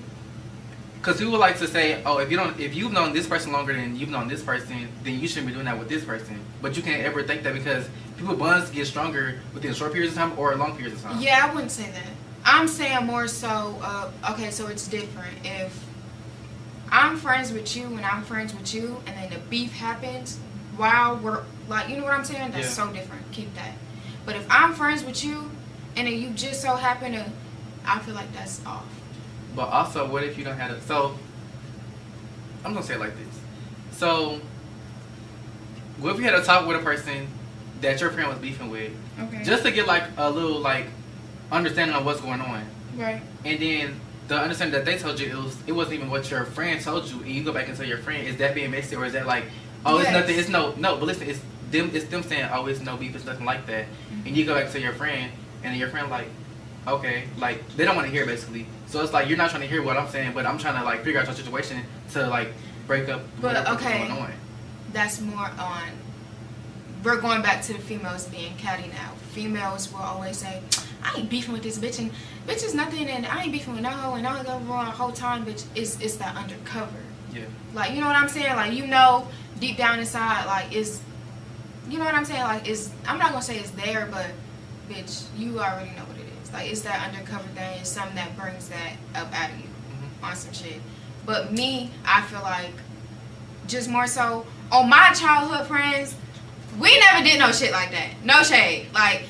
Because people like to say, oh, if you've known this person longer than you've known this person, then you shouldn't be doing that with this person. But you can't ever think that because people bonds get stronger within short periods of time or long periods of time. Yeah, I wouldn't say that. I'm saying more so, okay, so it's different. If I'm friends with you and I'm friends with you and then the beef happens while we're, like, you know what I'm saying? That's so different. Keep that. But if I'm friends with you and then you just so happen to, I feel like that's off. But also, what if you don't have so, I'm going to say it like this. So, what if you had a talk with a person that your friend was beefing with? Okay. Just to get, like, a little, like, understanding of what's going on. Right. And then the understanding that they told you, it wasn't even what your friend told you, and you go back and tell your friend, is that being messy, or is that like, oh, it's nothing, it's no, but listen, it's them saying, oh, it's no beef, it's nothing like that. And you go back to your friend, and your friend like, okay, like, they don't want to hear, basically. So it's like, you're not trying to hear what I'm saying, but I'm trying to, like, figure out your situation to, like, break up what's going on. That's more on, we're going back to the females being catty now. Females will always say, I ain't beefing with this bitch, and bitch is nothing, and I ain't beefing with no hoe, and I ain't going wrong the whole time, bitch. It's that undercover. Yeah. Like, you know what I'm saying? Like, you know, deep down inside, like, you know what I'm saying? Like, I'm not gonna say it's there, but bitch, you already know what it is. Like, it's that undercover thing. It's something that brings that up out of you on some shit. But me, I feel like, just more so, on my childhood friends, we never did no shit like that. No shade. Like,